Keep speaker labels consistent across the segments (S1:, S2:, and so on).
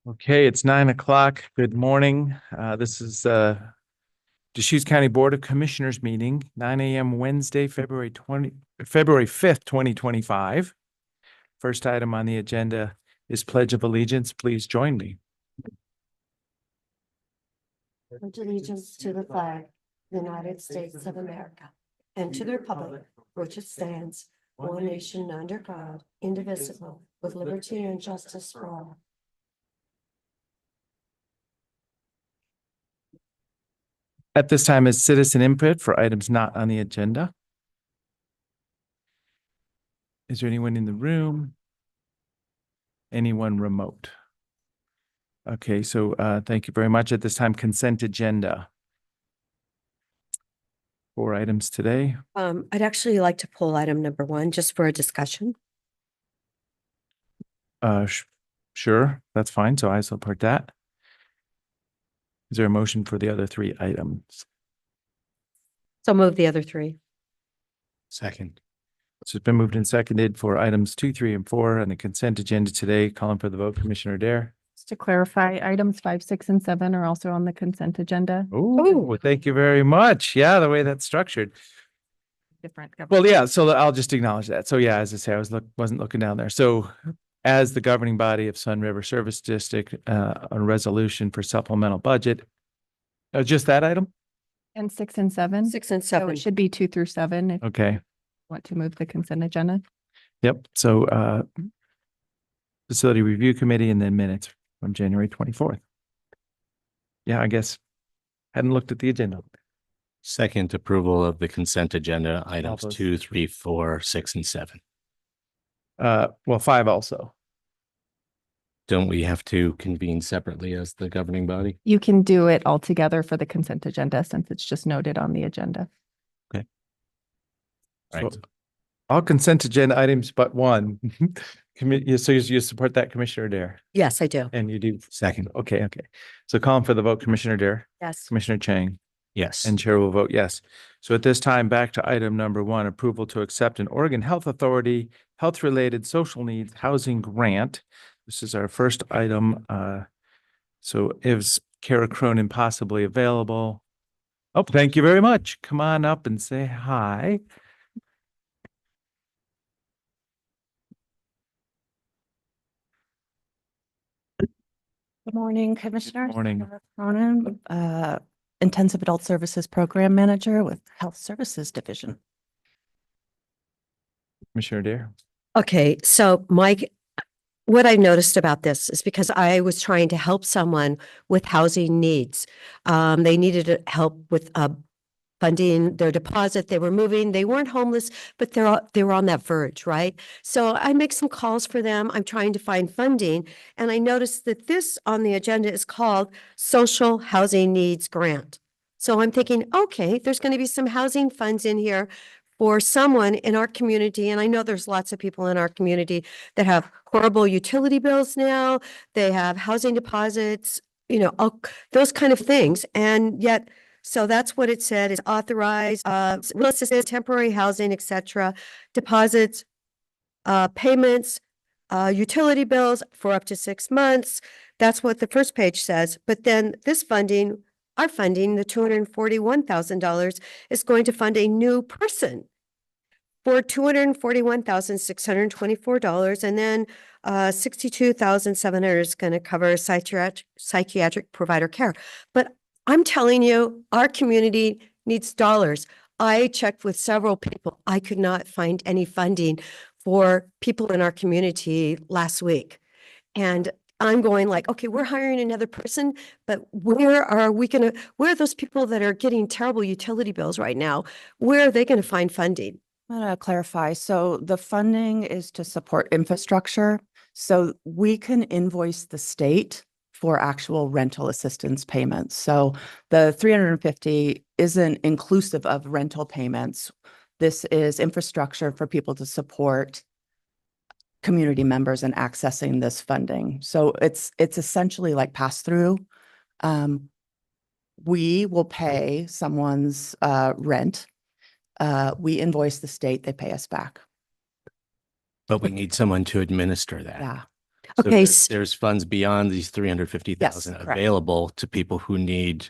S1: Okay, it's 9 o'clock. Good morning. This is Deschutes County Board of Commissioners meeting, 9 a.m. Wednesday, February 5th, 2025. First item on the agenda is Pledge of Allegiance. Please join me.
S2: Pledge allegiance to the flag, of the United States of America, and to the republic for which it stands, one nation under God, indivisible, with liberty and justice for all.
S1: At this time is citizen input for items not on the agenda. Is there anyone in the room? Anyone remote? Okay, so thank you very much. At this time, consent agenda. 4 items today.
S2: I'd actually like to pull item number 1 just for a discussion.
S1: Sure, that's fine. So I support that. Is there a motion for the other 3 items?
S2: So move the other 3.
S3: Second.
S1: So it's been moved and seconded for items 2, 3, and 4 on the consent agenda today. Calling for the vote, Commissioner Dare.
S4: Just to clarify, items 5, 6, and 7 are also on the consent agenda.
S1: Oh, thank you very much. Yeah, the way that's structured.
S4: Different.
S1: Well, yeah, so I'll just acknowledge that. So yeah, as I say, wasn't looking down there. So as the governing body of Sun River Service District, a resolution for supplemental budget. Just that item?
S4: And 6 and 7.
S2: 6 and
S4: So
S2: 7.
S4: it should be 2 through 7 if you
S1: Okay.
S4: want to move the consent agenda.
S1: Yep. So Facility Review Committee and then minutes from January 24th. Yeah, I guess hadn't looked at the agenda.
S3: Second approval of the consent agenda, items
S1: those.
S3: 2, 3, 4, 6, and 7.
S1: Well, 5 also.
S3: Don't we have to convene separately as the governing body?
S4: You can do it all together for the consent agenda since it's just noted on the agenda.
S1: So
S3: Right.
S1: all consent agenda items but 1. So you support that, Commissioner Dare?
S2: Yes, I do.
S1: And you do.
S3: Second.
S1: Okay. So calling for the vote, Commissioner Dare,
S2: Yes.
S1: Commissioner Chang,
S3: Yes.
S1: and Chair will vote yes. So at this time, back to item number 1, approval to accept an Oregon Health Authority health-related social needs housing grant. This is our first item. So is Kara Cronin possibly available? Oh, thank you very much. Come on up and say hi.
S5: Good morning, Commissioners.
S1: Morning.
S5: Kara Cronin, Intensive Adult Services Program Manager with Health Services Division.
S1: Commissioner Dare.
S2: Okay, so Mike, what I noticed about this is because I was trying to help someone with housing needs. They needed help with funding their deposit. They were moving. They weren't homeless, but they were on that verge, right? So I make some calls for them. I'm trying to find funding, and I noticed that this on the agenda is called Social Housing Needs Grant. So I'm thinking, okay, there's going to be some housing funds in here for someone in our community. And I know there's lots of people in our community that have horrible utility bills now. They have housing deposits, all those kind of things. And yet, so that's what it said is authorized, real assistance, temporary housing, etc., deposits, payments, utility bills for up to 6 months. That's what the first page says. But then this funding, our funding, the $241,000 is going to fund a new person for $241,624. And then $62,700 is going to cover psychiatric provider care. But I'm telling you, our community needs dollars. I checked with several people. I could not find any funding for people in our community last week. And I'm going like, okay, we're hiring another person, but where are those people that are getting terrible utility bills right now? Where are they going to find funding?
S5: I'm going to clarify. So the funding is to support infrastructure. So we can invoice the state for actual rental assistance payments. So the 350 isn't inclusive of rental payments. This is infrastructure for people to support community members and accessing this funding. So it's essentially like pass through. We will pay someone's rent. We invoice the state, they pay us back.
S3: But we need someone to administer that.
S5: Yeah.
S3: So
S2: Okay,
S3: there's funds beyond these 350,000
S5: correct.
S3: available to people who need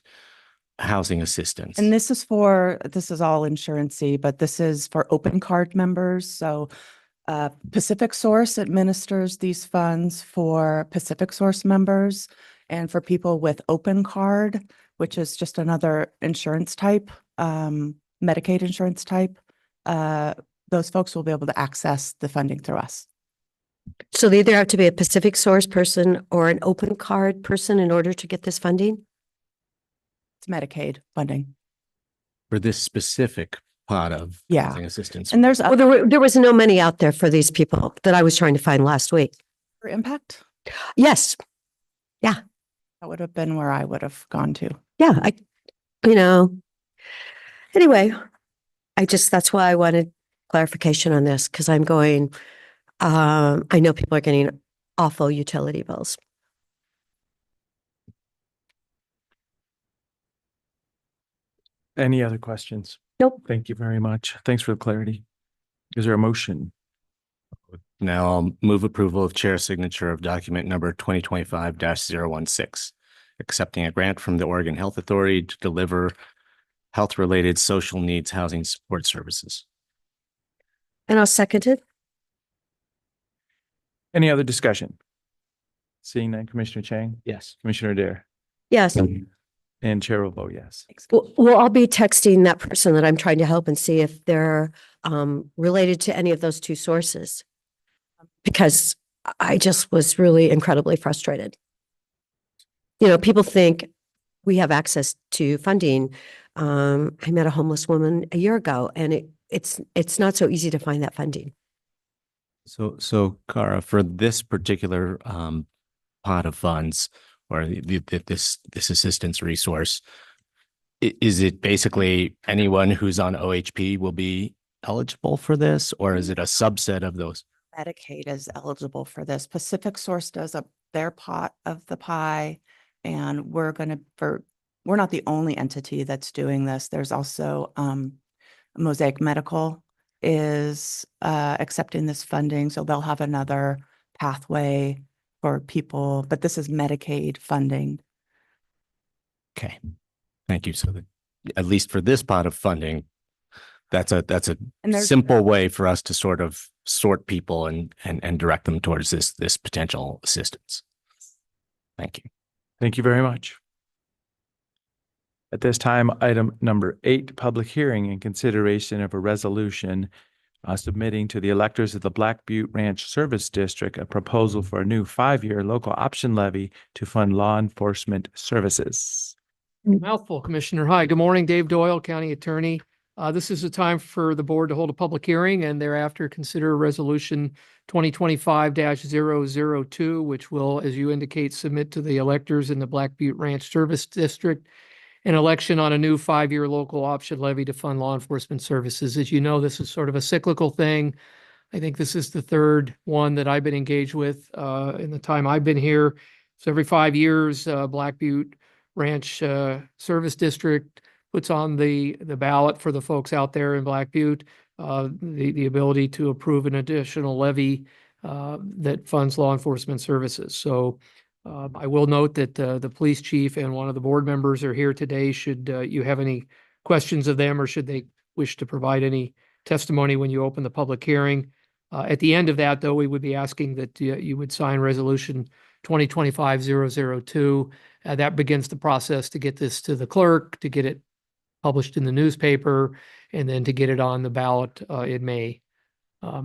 S3: housing assistance.
S5: And this is all insurancy, but this is for open card members. So Pacific Source administers these funds for Pacific Source members and for people with open card, which is just another insurance type, Medicaid insurance type. Those folks will be able to access the funding through us.
S2: so they either have to be a Pacific Source person or an open card person in order to get this funding?
S5: It's Medicaid funding.
S3: For this specific pot of
S5: Yeah.
S3: housing assistance.
S5: And there's
S2: Well,
S5: other
S2: there was no money out there for these people that I was trying to find last week.
S5: impact.
S2: Yes,
S5: That would have been where I would have gone to.
S2: yeah, anyway, that's why I wanted clarification on this, because I'm going, I know people are getting awful utility bills.
S1: Any other questions?
S2: Nope.
S1: Thank you very much. Thanks for the clarity. Is there a motion?
S3: Now I'll move approval of chair signature of document number 2025-016, accepting a grant from the Oregon Health Authority to deliver health-related social needs housing support services.
S2: And I'll second it.
S1: Any other discussion? Seeing none, Commissioner Chang,
S3: Yes.
S1: Commissioner Dare,
S2: Yes.
S1: and Chair will vote yes.
S2: Well, I'll be texting that person that I'm trying to help and see if they're related to any of those two sources. Because I just was really incredibly frustrated. People think we have access to funding. I met a homeless woman a year ago, and it's not so easy to find that funding.
S3: So Cara, for this particular pot of funds or this assistance resource, is it basically anyone who's on OHP will be eligible for this, or is it a subset of those?
S5: Medicaid is eligible for this. Pacific Source does their pot of the pie, and we're not the only entity that's doing this. There's also Mosaic Medical is accepting this funding, so they'll have another pathway for people, but this is Medicaid funding.
S3: Okay, thank you. So that at least for this pot of funding, that's a
S5: And there's
S3: simple way for us to sort of sort people and direct them towards this potential assistance. Thank you.
S1: Thank you very much. At this time, item number 8, public hearing and consideration of a resolution submitting to the electors of the Black Butte Ranch Service District a proposal for a new 5-year local option levy to fund law enforcement services.
S6: Mouthful, Commissioner. Hi, good morning. Dave Doyle, County Attorney. This is the time for the board to hold a public hearing and thereafter consider Resolution 2025-002, which will, as you indicate, submit to the electors in the Black Butte Ranch Service District an election on a new 5-year local option levy to fund law enforcement services. As you know, this is sort of a cyclical thing. I think this is the third one that I've been engaged with in the time I've been here. So every 5 years, Black Butte Ranch Service District puts on the ballot for the folks out there in Black Butte, the ability to approve an additional levy that funds law enforcement services. So I will note that the police chief and one of the board members are here today. Should you have any questions of them, or should they wish to provide any testimony when you open the public hearing. At the end of that, though, we would be asking that you would sign Resolution 2025-002. That begins the process to get this to the clerk, to get it published in the newspaper, and then to get it on the ballot in May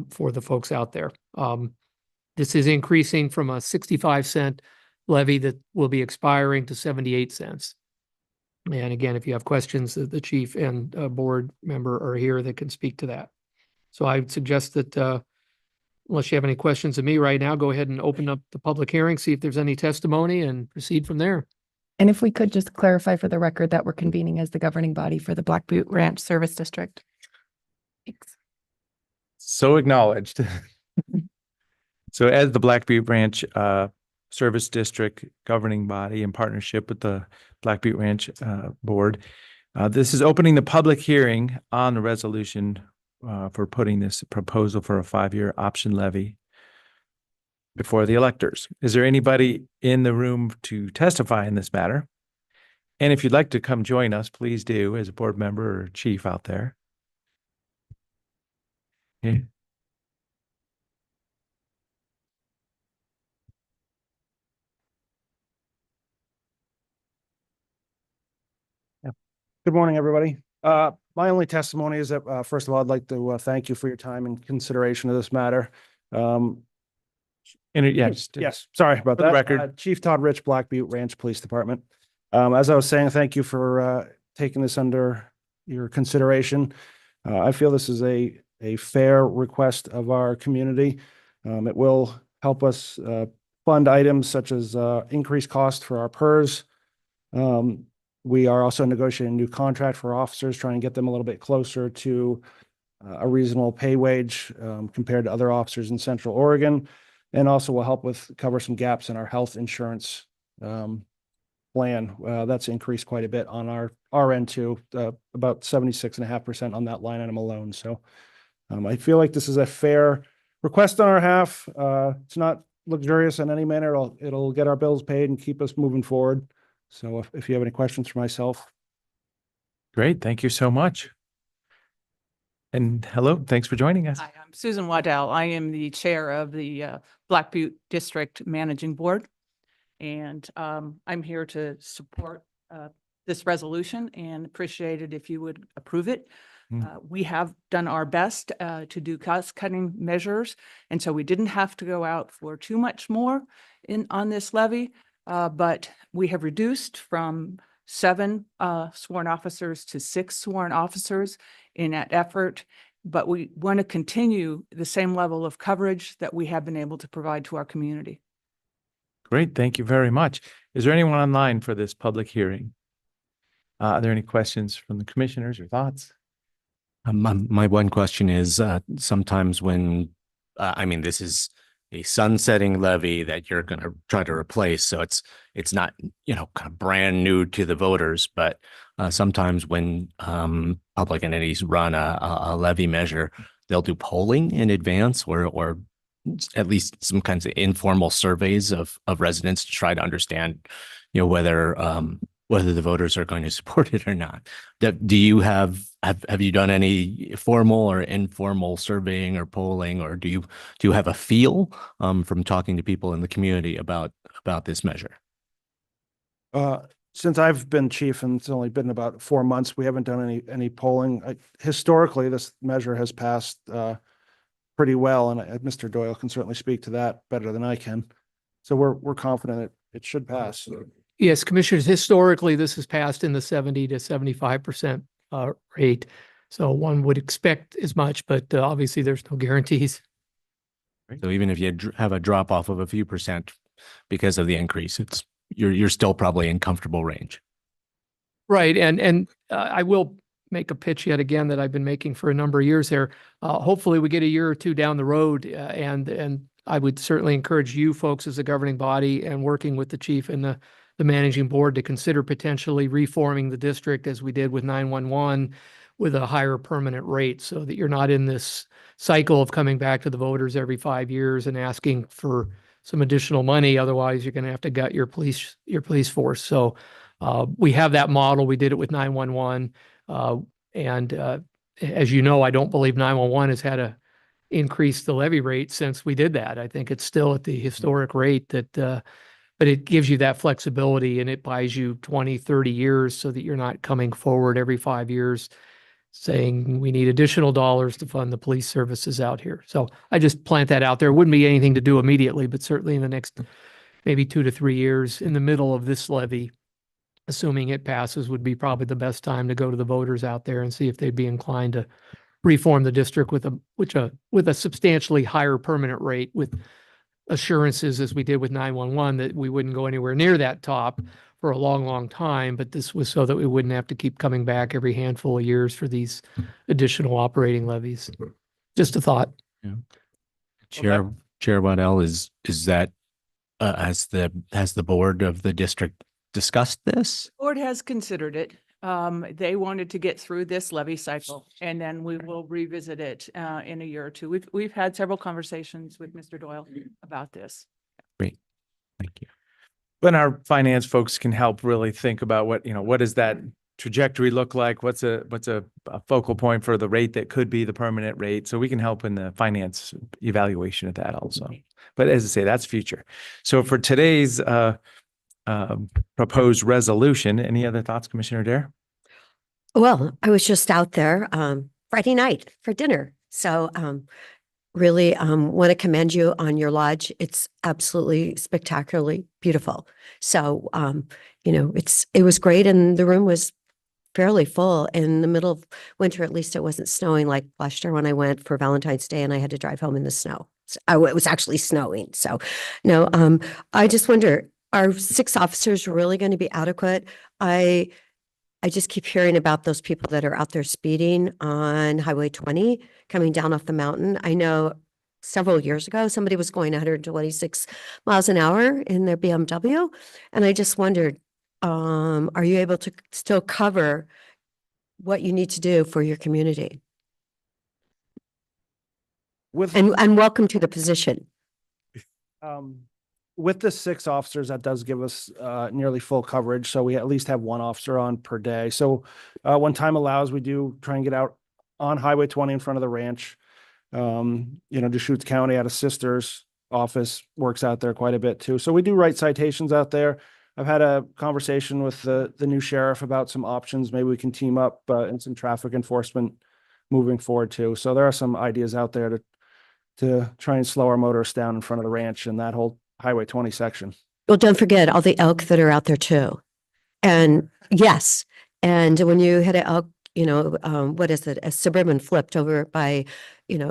S6: for the folks out there. This is increasing from a 65-cent levy that will be expiring to 78 cents. And again, if you have questions, the chief and board member are here that can speak to that. So I would suggest that unless you have any questions of me right now, go ahead and open up the public hearing, see if there's any testimony, and proceed from there.
S4: And if we could just clarify for the record that we're convening as the governing body for the Black Butte Ranch Service District. Thanks.
S1: So acknowledged. So as the Black Butte Ranch Service District governing body in partnership with the Black Butte Ranch Board, this is opening the public hearing on the resolution for putting this proposal for a 5-year option levy before the electors. Is there anybody in the room to testify in this matter? And if you'd like to come join us, please do as a board member or chief out there. Yeah.
S7: Good morning, everybody. My only testimony is that, first of all, I'd like to thank you for your time and consideration of this matter.
S1: And
S7: Yes, sorry about
S1: For the
S7: that.
S1: record.
S7: Chief Todd Rich, Black Butte Ranch Police Department. As I was saying, thank you for taking this under your consideration. I feel this is a fair request of our community. It will help us fund items such as increased cost for our PERS. We are also negotiating a new contract for officers, trying to get them a little bit closer to a reasonable pay wage compared to other officers in Central Oregon. And also will help with cover some gaps in our health insurance plan. That's increased quite a bit on our end too, about 76.5% on that line item alone. So I feel like this is a fair request on our half. It's not luxurious in any manner. It'll get our bills paid and keep us moving forward. So if you have any questions for myself.
S1: Great. Thank you so much. And hello, thanks for joining us.
S8: Hi, I'm Susan Waddell. I am the chair of the Black Butte District Managing Board. And I'm here to support this resolution and appreciate it if you would approve it. We have done our best to do cost-cutting measures, and so we didn't have to go out for too much more on this levy. But we have reduced from 7 sworn officers to 6 sworn officers in that effort. But we want to continue the same level of coverage that we have been able to provide to our community.
S1: Great. Thank you very much. Is there anyone online for this public hearing? Are there any questions from the commissioners or thoughts?
S3: My one question is, sometimes when, this is a sunsetting levy that you're going to try to replace. So it's not, kind of brand new to the voters, but sometimes when public entities run a levy measure, they'll do polling in advance or at least some kinds of informal surveys of residents to try to understand, whether the voters are going to support it or not. Do you have you done any formal or informal surveying or polling, or do you have a feel from talking to people in the community about this measure?
S7: Since I've been chief and it's only been about 4 months, we haven't done any polling. Historically, this measure has passed pretty well, and Mr. Doyle can certainly speak to that better than I can. So we're confident it should pass.
S6: Yes, commissioners, historically, this has passed in the 70 to 75% rate. So one would expect as much, but obviously there's no guarantees.
S3: So even if you have a drop off of a few percent because of the increase, you're still probably in comfortable range.
S6: Right. And I will make a pitch yet again that I've been making for a number of years here. Hopefully we get a year or two down the road and I would certainly encourage you folks as a governing body and working with the chief and the managing board to consider potentially reforming the district as we did with 911 with a higher permanent rate so that you're not in this cycle of coming back to the voters every 5 years and asking for some additional money. Otherwise, you're going to have to gut your police force. So we have that model. We did it with 911. As you know, I don't believe 911 has had to increase the levy rate since we did that. I think it's still at the historic rate but it gives you that flexibility and it buys you 20, 30 years so that you're not coming forward every 5 years saying we need additional dollars to fund the police services out here. So I just plant that out there. It wouldn't be anything to do immediately, but certainly in the next maybe 2 to 3 years in the middle of this levy, assuming it passes, would be probably the best time to go to the voters out there and see if they'd be inclined to reform the district with a substantially higher permanent rate with assurances as we did with 911 that we wouldn't go anywhere near that top for a long, long time. But this was so that we wouldn't have to keep coming back every handful of years for these additional operating levies. Just a thought.
S3: Yeah. Chair Waddell, is that has the board of the district discussed this?
S8: Board has considered it. They wanted to get through this levy cycle, and then we will revisit it in a year or two. We've had several conversations with Mr. Doyle about this.
S3: Great. Thank you.
S1: When our finance folks can help really think about what, what does that trajectory look like? What's a focal point for the rate that could be the permanent rate? So we can help in the finance evaluation of that also. But as I say, that's future. So for today's proposed resolution, any other thoughts, Commissioner Dare?
S2: Well, I was just out there Friday night for dinner. So really want to commend you on your lodge. It's absolutely spectacularly beautiful. So it was great, and the room was fairly full. In the middle of winter, at least it wasn't snowing like last year when I went for Valentine's Day and I had to drive home in the snow. So, it was actually snowing. So no, I just wonder, are 6 officers really going to be adequate? I just keep hearing about those people that are out there speeding on Highway 20 coming down off the mountain. I know several years ago, somebody was going 126 miles an hour in their BMW. And I just wondered, are you able to still cover what you need to do for your community? And welcome to the position.
S7: With the 6 officers, that does give us nearly full coverage. So we at least have 1 officer on per day. So when time allows, we do try and get out on Highway 20 in front of the ranch. Deschutes County out of Sister's office works out there quite a bit too. So we do write citations out there. I've had a conversation with the new sheriff about some options. Maybe we can team up in some traffic enforcement moving forward too. So there are some ideas out there to try and slow our motorists down in front of the ranch and that whole Highway 20 section.
S2: Well, don't forget all the elk that are out there too. And yes, and when you hit an elk, what is it? A Suburban flipped over by,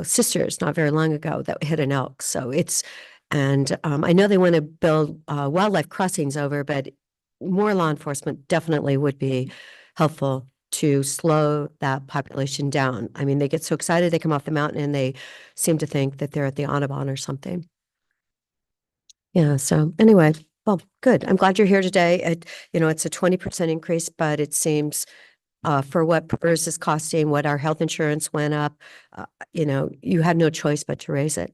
S2: Sisters not very long ago that hit an elk. So I know they want to build wildlife crossings over, but more law enforcement definitely would be helpful to slow that population down. I mean, they get so excited, they come off the mountain and they seem to think that they're at the Audubon or something. Yeah. So anyway, well, good. I'm glad you're here today. It's a 20% increase, but it seems for what PERS is costing, what our health insurance went up, you had no choice but to raise it.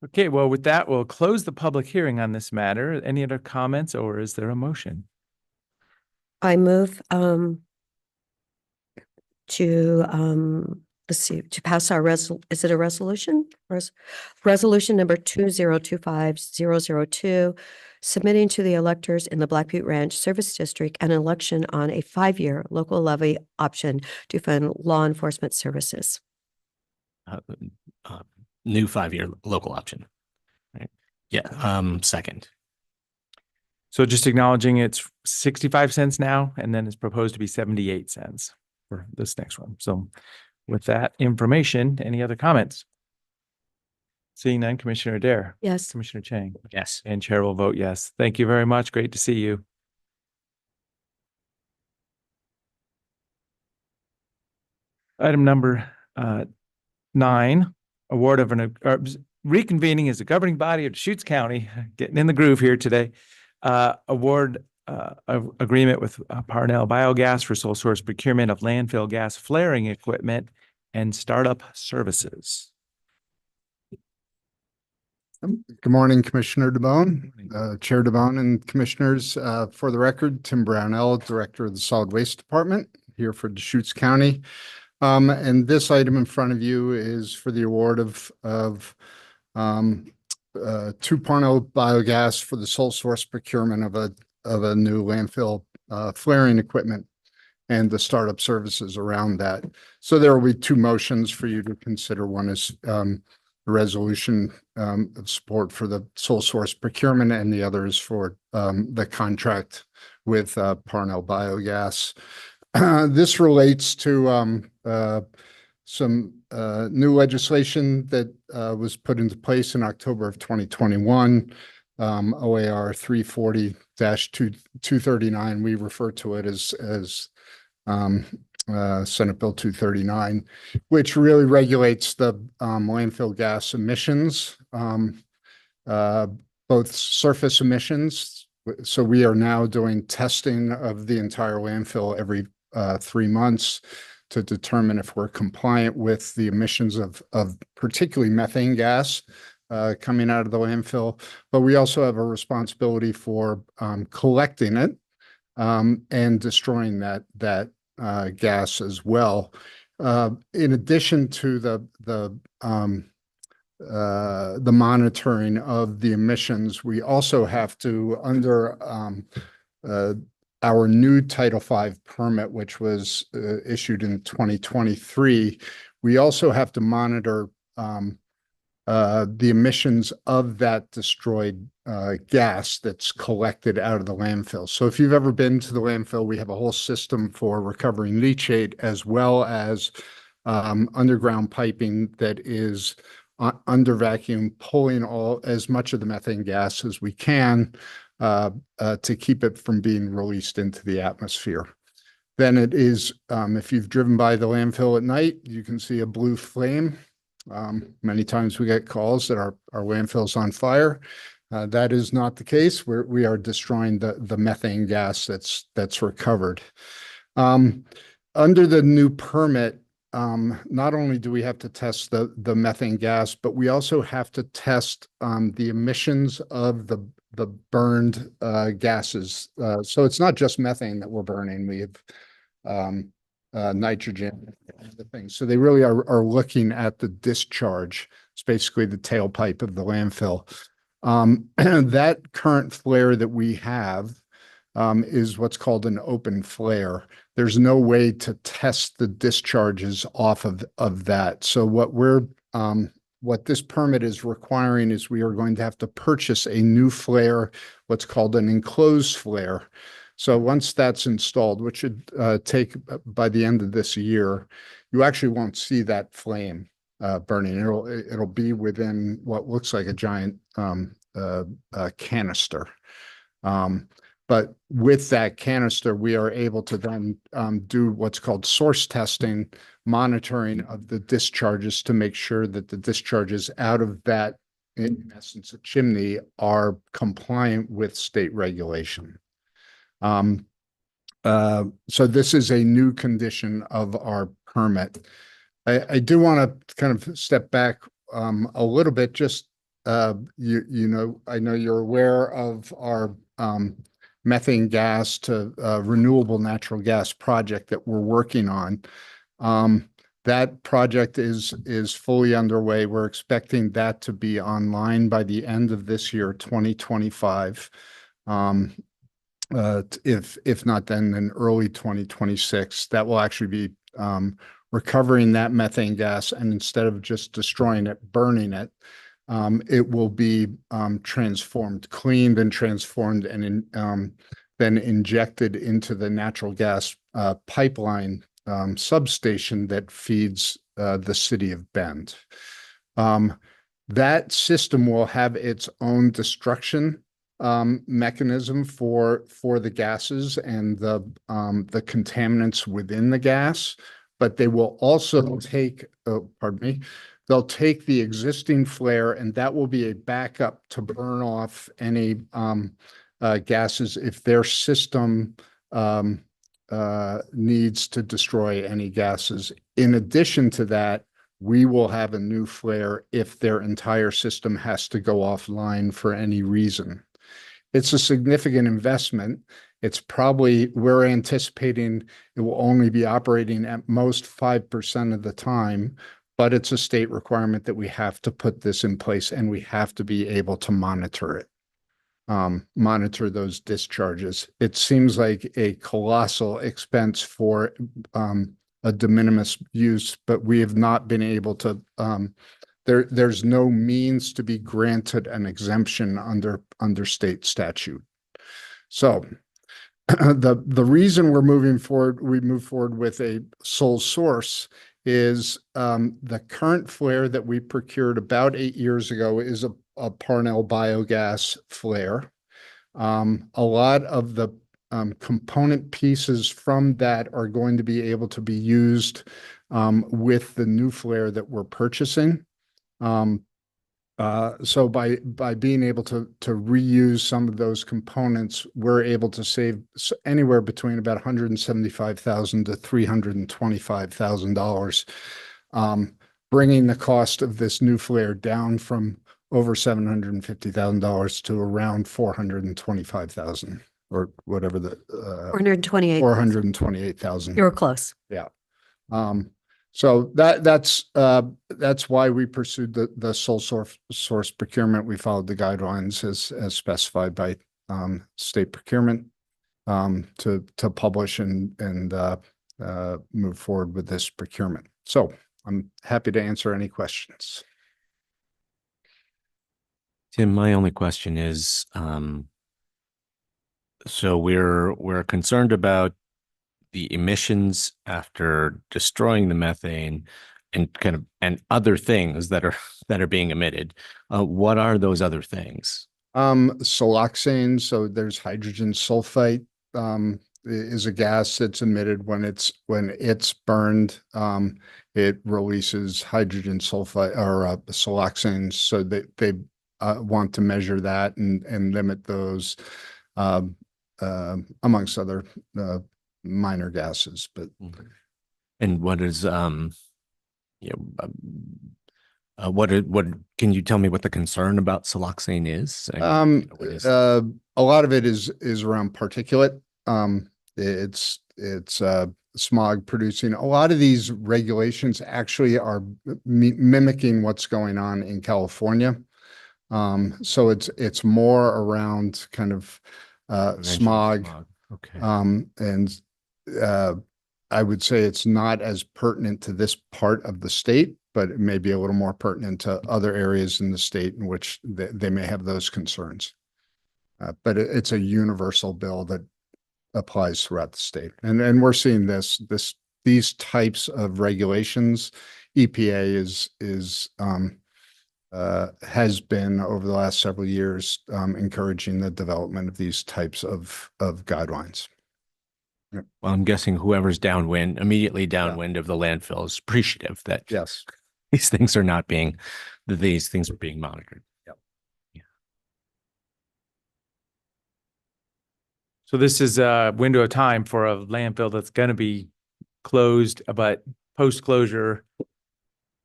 S1: Okay, well, with that, we'll close the public hearing on this matter. Any other comments, or is there a motion?
S2: I move to pass our is it a resolution? Resolution number 2025-002, submitting to the electors in the Black Butte Ranch Service District an election on a 5-year local levy option to fund law enforcement services.
S3: New 5-year local option. Right. Yeah. Second.
S1: So just acknowledging it's 65 cents now, and then it's proposed to be 78 cents for this next one. So with that information, any other comments? Seeing none, Commissioner Dare.
S2: Yes.
S1: Commissioner Chang.
S3: Yes.
S1: And Chair will vote yes. Thank you very much. Great to see you. Item number 9, award of reconvening as a governing body of Deschutes County, getting in the groove here today. Award of agreement with Parnell Biogas for sole source procurement of landfill gas flaring equipment and startup services.
S9: Good morning, Commissioner DeBonne, Chair DeBonne and Commissioners. For the record, Tim Brownell, Director of the Solid Waste Department here for Deschutes County. And this item in front of you is for the award of 2 Parnell Biogas for the sole source procurement of a new landfill flaring equipment and the startup services around that. So there will be 2 motions for you to consider. One is the resolution of support for the sole source procurement, and the other is for the contract with Parnell Biogas. This relates to some new legislation that was put into place in October of 2021, OAR 340-239. We refer to it as Senate Bill 239, which really regulates the landfill gas emissions, both surface emissions, So we are now doing testing of the entire landfill every 3 months to determine if we're compliant with the emissions of particularly methane gas coming out of the landfill. But we also have a responsibility for collecting it and destroying that gas as well. In addition to the monitoring of the emissions, we also have to, under our new Title V permit, which was issued in 2023, we also have to monitor the emissions of that destroyed gas that's collected out of the landfill. So if you've ever been to the landfill, we have a whole system for recovering leachate, as well as underground piping that is under vacuum, pulling as much of the methane gas as we can to keep it from being released into the atmosphere. Then it is, if you've driven by the landfill at night, you can see a blue flame. Many times we get calls that our landfill's on fire. That is not the case. We are destroying the methane gas that's recovered. Under the new permit, not only do we have to test the methane gas, but we also have to test the emissions of the burned gases. So it's not just methane that we're burning. We have nitrogen, the things. So they really are looking at the discharge. It's basically the tailpipe of the landfill. That current flare that we have is what's called an open flare. There's no way to test the discharges off of that. So what this permit is requiring is we are going to have to purchase a new flare, what's called an enclosed flare. So once that's installed, which should take by the end of this year, you actually won't see that flame burning. It'll be within what looks like a giant canister. But with that canister, we are able to then do what's called source testing, monitoring of the discharges to make sure that the discharges out of that, in essence, a chimney, are compliant with state regulation. So this is a new condition of our permit. I do want to kind of step back a little bit. Just you know, I know you're aware of our methane gas to renewable natural gas project that we're working on. That project is fully underway. We're expecting that to be online by the end of this year, 2025. If not, then in early 2026, that will actually be recovering that methane gas, and instead of just destroying it, burning it, it will be transformed, cleaned and transformed, and then injected into the natural gas pipeline substation that feeds the city of Bend. That system will have its own destruction mechanism for the gases and the contaminants within the gas, but they will also take, they'll take the existing flare, and that will be a backup to burn off any gases if their system needs to destroy any gases. In addition to that, we will have a new flare if their entire system has to go offline for any reason. It's a significant investment. It's probably, we're anticipating it will only be operating at most 5% of the time, but it's a state requirement that we have to put this in place, and we have to be able to monitor it, monitor those discharges. It seems like a colossal expense for a de minimis use, but we have not been able to, there's no means to be granted an exemption under state statute. So the reason we move forward with a sole source is the current flare that we procured about 8 years ago is a Parnell biogas flare. A lot of the component pieces from that are going to be able to be used with the new flare that we're purchasing. So by being able to reuse some of those components, we're able to save anywhere between about $175,000 to $325,000, bringing the cost of this new flare down from over $750,000 to around $425,000 or whatever the
S2: 428.
S9: $428,000.
S2: You were close.
S9: So that's why we pursued the sole source procurement. We followed the guidelines as specified by state procurement to publish and move forward with this procurement. So I'm happy to answer any questions.
S3: Tim, my only question is, so we're concerned about the emissions after destroying the methane and and other things that are being emitted. What are those other things?
S9: Siloxane, so there's hydrogen sulfite, is a gas that's emitted when it's burned. It releases hydrogen sulfide or siloxane, so they want to measure that and limit those amongst other minor gases. But
S3: And what is what can you tell me what the concern about siloxane is? What is-
S9: a lot of it is around particulate. It's smog producing. A lot of these regulations actually are mimicking what's going on in California. So it's more around kind of
S3: Prevention
S9: smog.
S3: Okay.
S9: And I would say it's not as pertinent to this part of the state, but it may be a little more pertinent to other areas in the state in which they may have those concerns. But it's a universal bill that applies throughout the state. And we're seeing these types of regulations. EPA has been over the last several years encouraging the development of these types of guidelines.
S3: Well, I'm guessing whoever's immediately downwind of the landfill is appreciative that
S9: Yes.
S3: these things are being monitored.
S9: Yep.
S3: Yeah.
S1: So this is a window of time for a landfill that's going to be closed, but post-closure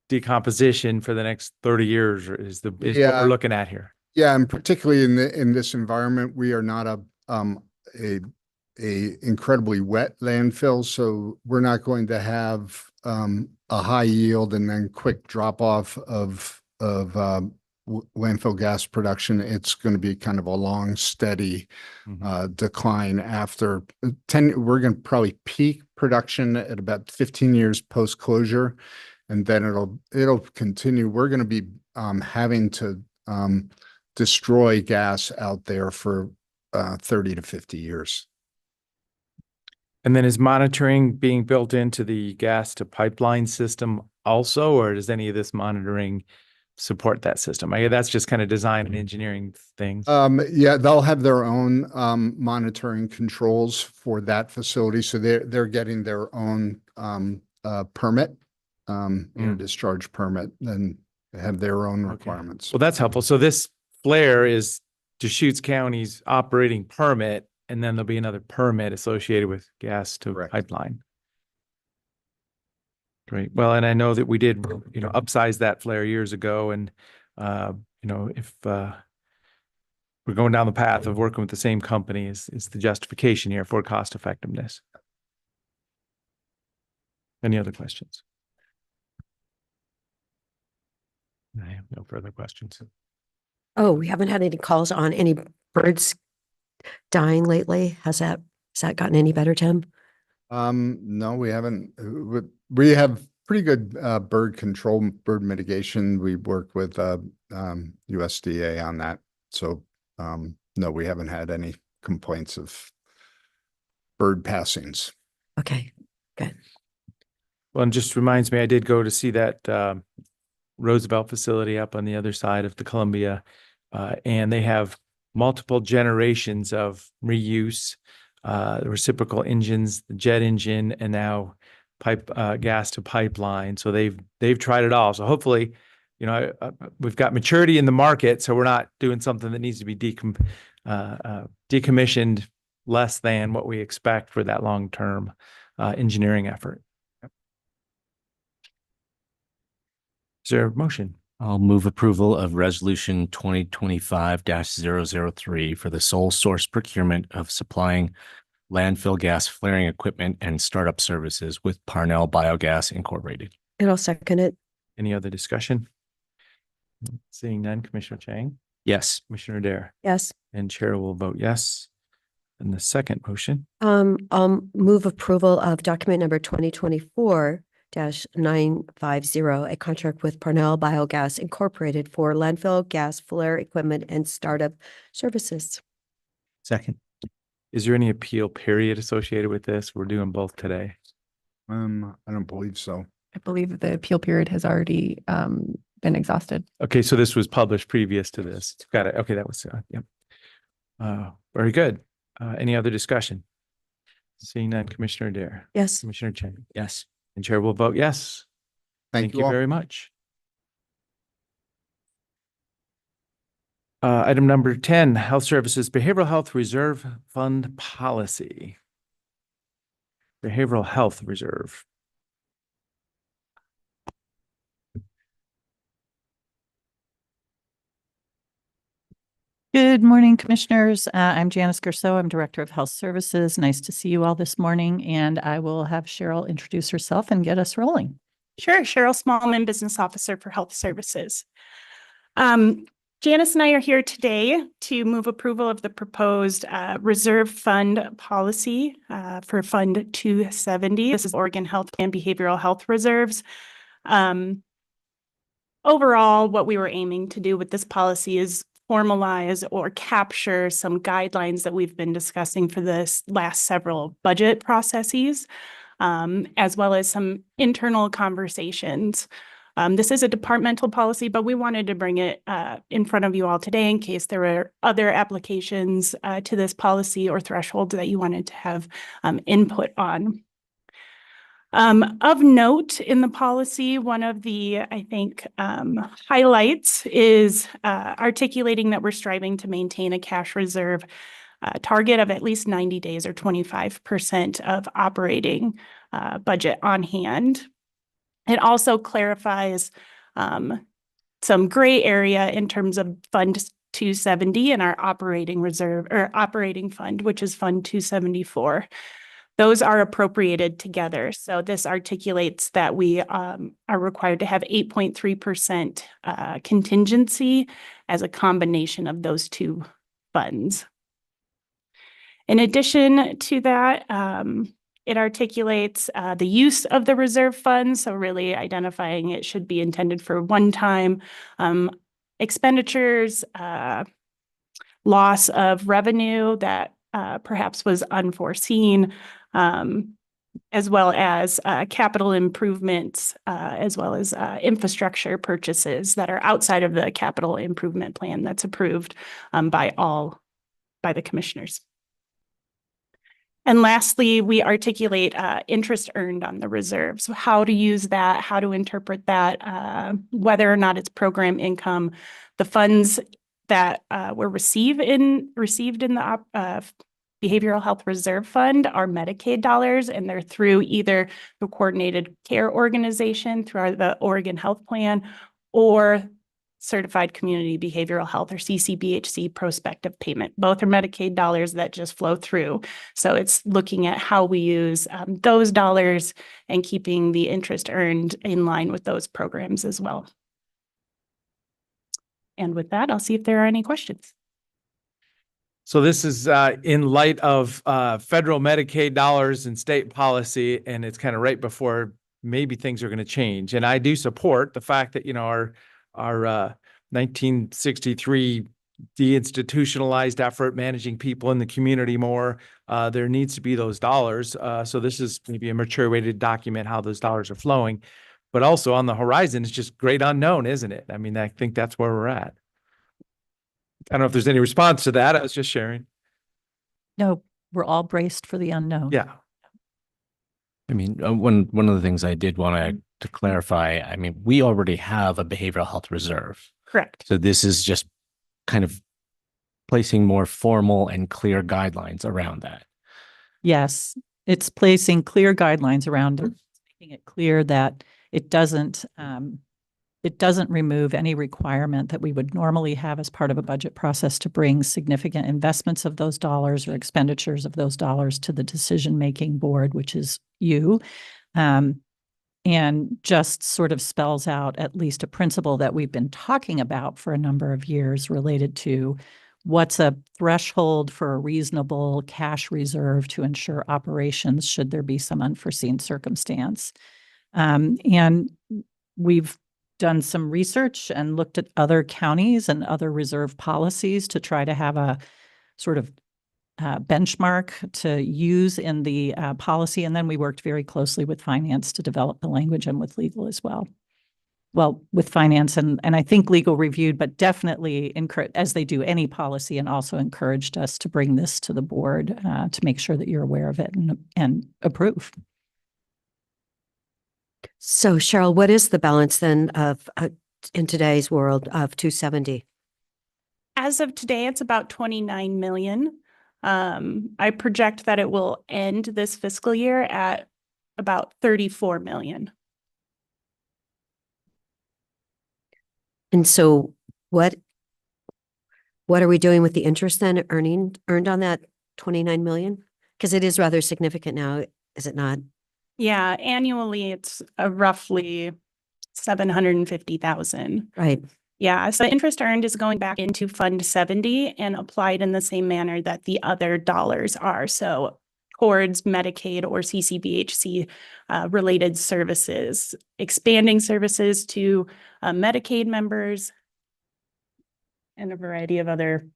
S1: decomposition for the next 30 years is what
S9: Yeah.
S1: we're looking at here.
S9: Yeah, and particularly in this environment, we are not a incredibly wet landfill, so we're not going to have a high yield and then quick drop off of landfill gas production. It's going to be kind of a long, steady decline after 10. We're going to probably peak production at about 15 years post closure, and then it'll continue. We're going to be having to destroy gas out there for 30 to 50 years.
S1: And then is monitoring being built into the gas to pipeline system also, or does any of this monitoring support that system? I guess that's just kind of design and engineering things.
S9: Yeah, they'll have their own monitoring controls for that facility. So they're getting their own permit, discharge permit, and have their own requirements.
S1: Well, that's helpful. So this flare is Deschutes County's operating permit, and then there'll be another permit associated with gas to
S9: Correct.
S1: pipeline. Great. Well, and I know that we did, upsize that flare years ago, and if we're going down the path of working with the same company is the justification here for cost effectiveness. Any other questions? I have no further questions.
S2: Oh, we haven't had any calls on any birds dying lately. Has that gotten any better, Tim?
S9: No, we haven't. We have pretty good bird control, bird mitigation. We work with USDA on that. So no, we haven't had any complaints of bird passings.
S2: Okay, good.
S1: Well, and just reminds me, I did go to see that Roosevelt facility up on the other side of the Columbia, and they have multiple generations of reuse, the reciprocal engines, the jet engine, and now gas to pipeline. So they've tried it all. So hopefully, we've got maturity in the market, so we're not doing something that needs to be decommissioned less than what we expect for that long-term engineering effort. Is there a motion?
S3: I'll move approval of resolution 2025-003 for the sole source procurement of supplying landfill gas flaring equipment and startup services with Parnell Biogas Incorporated.
S2: And I'll second it.
S1: Any other discussion? Seeing none, Commissioner Chang,
S3: Yes.
S1: Commissioner Dare,
S2: Yes.
S1: and Chair will vote yes. And the second motion,
S2: I'll move approval of document number 2024-950, a contract with Parnell Biogas Incorporated for landfill gas flare equipment and startup services.
S3: Second.
S1: is there any appeal period associated with this? We're doing both today.
S9: I don't believe so.
S4: I believe the appeal period has already been exhausted.
S1: Okay, so this was published previous to this. Got it. Okay, that was, yep. Very good. Any other discussion? Seeing none, Commissioner Dare,
S2: Yes.
S1: Commissioner Chang,
S3: Yes.
S1: and Chair will vote yes.
S9: Thank you all.
S1: very much. Item number 10, Health Services Behavioral Health Reserve Fund Policy. Behavioral Health Reserve.
S10: Good morning, Commissioners. I'm Janice Gerso. I'm Director of Health Services. Nice to see you all this morning, and I will have Cheryl introduce herself and get us rolling.
S11: Sure, Cheryl Smallman, Business Officer for Health Services. Janice and I are here today to move approval of the proposed reserve fund policy for Fund 270. This is Oregon Health and Behavioral Health Reserves. Overall, what we were aiming to do with this policy is formalize or capture some guidelines that we've been discussing for this last several budget processes, as well as some internal conversations. This is a departmental policy, but we wanted to bring it in front of you all today in case there were other applications to this policy or thresholds that you wanted to have input on. Of note in the policy, one of the, I think, highlights is articulating that we're striving to maintain a cash reserve target of at least 90 days or 25% of operating budget on hand. It also clarifies some gray area in terms of Fund 270 and our operating reserve or operating fund, which is Fund 274. Those are appropriated together. So this articulates that we are required to have 8.3% contingency as a combination of those two funds. In addition to that, it articulates the use of the reserve funds, so really identifying it should be intended for one-time expenditures, loss of revenue that perhaps was unforeseen, as well as capital improvements, as well as infrastructure purchases that are outside of the capital improvement plan that's approved by the commissioners. And lastly, we articulate interest earned on the reserve. So how to use that, how to interpret that, whether or not it's program income, the funds that were received in the Behavioral Health Reserve Fund are Medicaid dollars, and they're through either the Coordinated Care Organization, through the Oregon Health Plan, or Certified Community Behavioral Health or CCBHC prospective payment. Both are Medicaid dollars that just flow through. So it's looking at how we use those dollars and keeping the interest earned in line with those programs as well. And with that, I'll see if there are any questions.
S1: So this is in light of federal Medicaid dollars and state policy, and it's kind of right before maybe things are going to change. And I do support the fact that, our 1963 deinstitutionalized effort, managing people in the community more, there needs to be those dollars. So this is maybe a mature way to document how those dollars are flowing. But also on the horizon, it's just great unknown, isn't it? I mean, I think that's where we're at. I don't know if there's any response to that. I was just sharing.
S10: No, we're all braced for the unknown.
S1: Yeah.
S3: I mean, one of the things I did want to clarify, I mean, we already have a behavioral health reserve.
S11: Correct.
S3: So this is just kind of placing more formal and clear guidelines around that.
S10: Yes, it's placing clear guidelines around it, making it clear that it doesn't remove any requirement that we would normally have as part of a budget process to bring significant investments of those dollars or expenditures of those dollars to the decision-making board, which is you. And just sort of spells out at least a principle that we've been talking about for a number of years related to what's a threshold for a reasonable cash reserve to ensure operations should there be some unforeseen circumstance. And we've done some research and looked at other counties and other reserve policies to try to have a sort of benchmark to use in the policy. And then we worked very closely with finance to develop the language and with legal as well. Well, with finance and I think legal reviewed, but definitely as they do any policy, and also encouraged us to bring this to the board to make sure that you're aware of it and approve.
S2: So Cheryl, what is the balance then of, in today's world, of 270?
S11: As of today, it's about 29 million. I project that it will end this fiscal year at about 34 million.
S2: And so what are we doing with the interest then earned on that 29 million? Because it is rather significant now, is it not?
S11: Yeah, annually it's roughly 750,000.
S2: Right.
S11: Yeah, so interest earned is going back into Fund 70 and applied in the same manner that the other dollars are. So towards Medicaid or CCBHC related services, expanding services to Medicaid members, and a variety of other.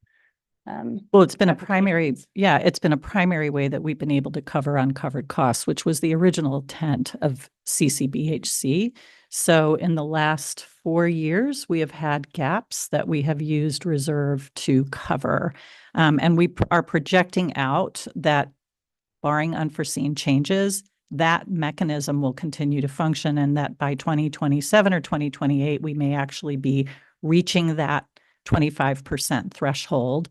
S10: Well, it's been it's been a primary way that we've been able to cover uncovered costs, which was the original intent of CCBHC. So in the last 4 years, we have had gaps that we have used reserve to cover. And we are projecting out that barring unforeseen changes, that mechanism will continue to function, and that by 2027 or 2028, we may actually be reaching that 25% threshold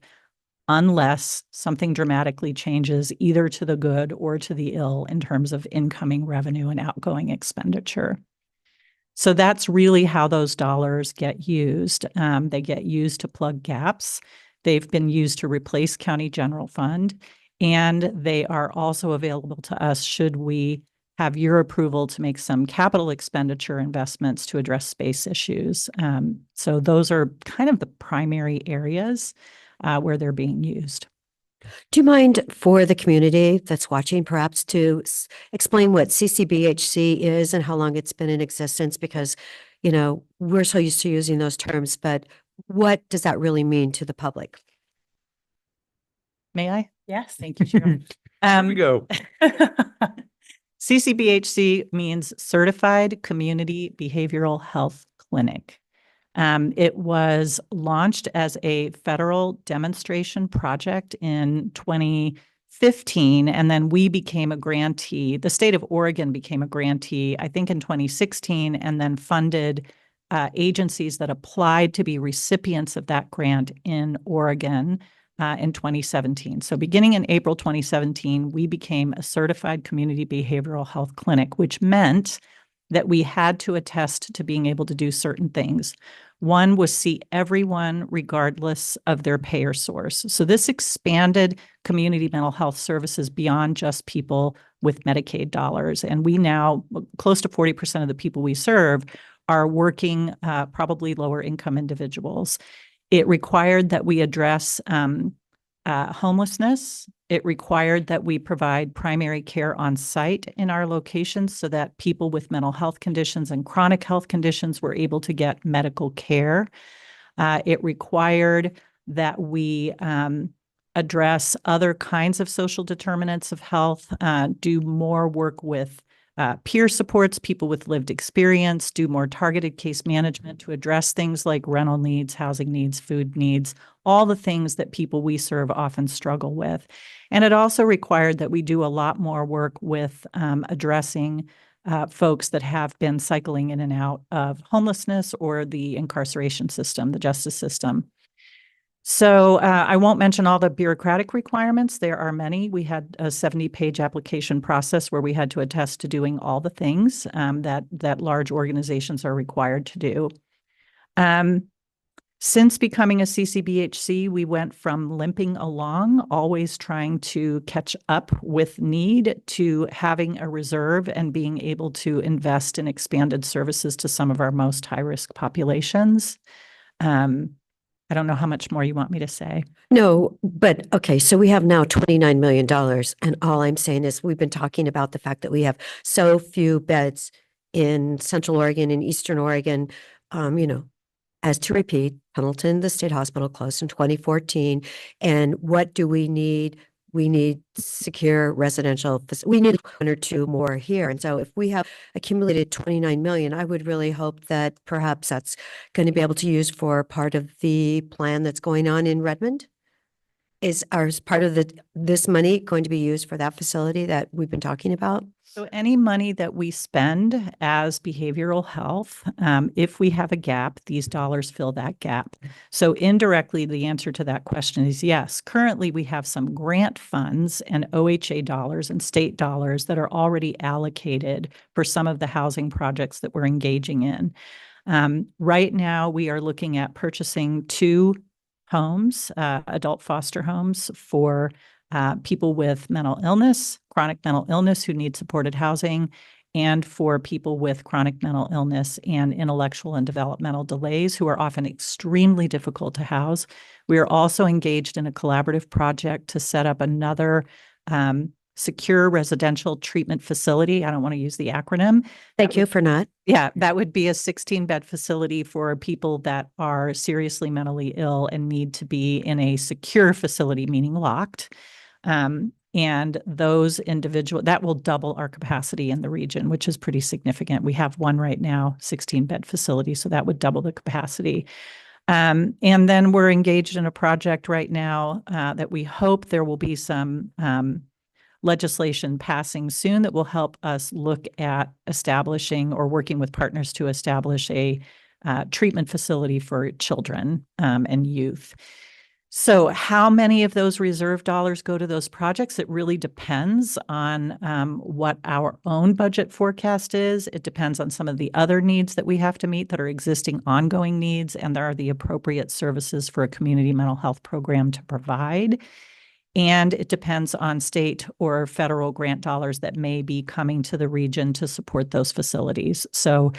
S10: unless something dramatically changes either to the good or to the ill in terms of incoming revenue and outgoing expenditure. So that's really how those dollars get used. They get used to plug gaps. They've been used to replace county general fund, and they are also available to us should we have your approval to make some capital expenditure investments to address space issues. So those are kind of the primary areas where they're being used.
S2: Do you mind for the community that's watching perhaps to explain what CCBHC is and how long it's been in existence? Because, you know, we're so used to using those terms, but what does that really mean to the public?
S10: May I?
S11: Yes.
S10: Thank you, Cheryl.
S1: Here we go.
S10: CCBHC means Certified Community Behavioral Health Clinic. It was launched as a federal demonstration project in 2015, and then we became a grantee. The state of Oregon became a grantee, I think in 2016, and then funded agencies that applied to be recipients of that grant in Oregon in 2017. So beginning in April 2017, we became a certified community behavioral health clinic, which meant that we had to attest to being able to do certain things. One was see everyone regardless of their payer source. So this expanded community mental health services beyond just people with Medicaid dollars. And we now, close to 40% of the people we serve are working, probably lower income individuals. It required that we address homelessness. It required that we provide primary care on site in our locations so that people with mental health conditions and chronic health conditions were able to get medical care. It required that we address other kinds of social determinants of health, do more work with peer supports, people with lived experience, do more targeted case management to address things like rental needs, housing needs, food needs, all the things that people we serve often struggle with. And it also required that we do a lot more work with addressing folks that have been cycling in and out of homelessness or the incarceration system, the justice system. So I won't mention all the bureaucratic requirements. There are many. We had a 70-page application process where we had to attest to doing all the things that large organizations are required to do. Since becoming a CCBHC, we went from limping along, always trying to catch up with need, to having a reserve and being able to invest in expanded services to some of our most high-risk populations. I don't know how much more you want me to say.
S2: No, but okay, so we have now $29 million. And all I'm saying is we've been talking about the fact that we have so few beds in Central Oregon and Eastern Oregon. As to repeat, Pendleton, the state hospital closed in 2014. And what do we need? We need secure residential. We need one or two more here. And so if we have accumulated 29 million, I would really hope that perhaps that's going to be able to use for part of the plan that's going on in Redmond. Is part of this money going to be used for that facility that we've been talking about?
S10: So any money that we spend as behavioral health, if we have a gap, these dollars fill that gap. So indirectly, the answer to that question is yes. Currently, we have some grant funds and OHA dollars and state dollars that are already allocated for some of the housing projects that we're engaging in. Right now, we are looking at purchasing 2 homes, adult foster homes for people with mental illness, chronic mental illness who need supported housing, and for people with chronic mental illness and intellectual and developmental delays who are often extremely difficult to house. We are also engaged in a collaborative project to set up another secure residential treatment facility. I don't want to use the acronym.
S2: Thank you for not.
S10: Yeah, that would be a 16-bed facility for people that are seriously mentally ill and need to be in a secure facility, meaning locked. And those that will double our capacity in the region, which is pretty significant. We have one right now, 16-bed facility, so that would double the capacity. And then we're engaged in a project right now that we hope there will be some legislation passing soon that will help us look at establishing or working with partners to establish a treatment facility for children and youth. So how many of those reserve dollars go to those projects? It really depends on what our own budget forecast is. It depends on some of the other needs that we have to meet that are existing ongoing needs, and there are the appropriate services for a community mental health program to provide. And it depends on state or federal grant dollars that may be coming to the region to support those facilities. So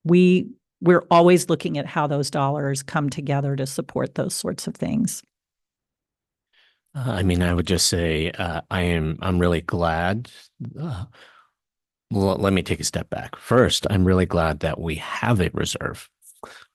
S10: we're always looking at how those dollars come together to support those sorts of things.
S3: I mean, I would just say I'm really glad. Well, let me take a step back. First, I'm really glad that we have a reserve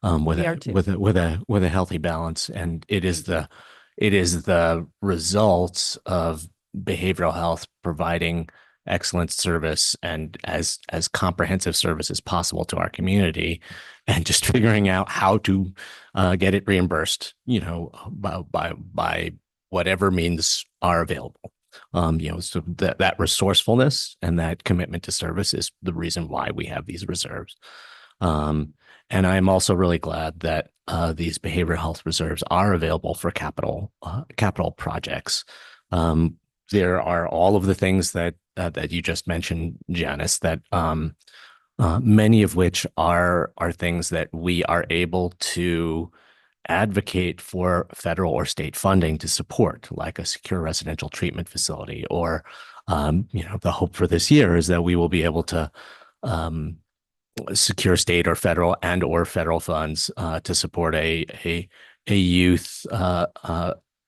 S3: with a healthy balance, and it is the results of behavioral health providing excellent service and as comprehensive service as possible to our community, and just figuring out how to get it reimbursed, by whatever means are available. So that resourcefulness and that commitment to service is the reason why we have these reserves. And I'm also really glad that these behavioral health reserves are available for capital projects. There are all of the things that you just mentioned, Janice, that many of which are things that we are able to advocate for federal or state funding to support, like a secure residential treatment facility, or the hope for this year is that we will be able to secure state or federal funds to support a youth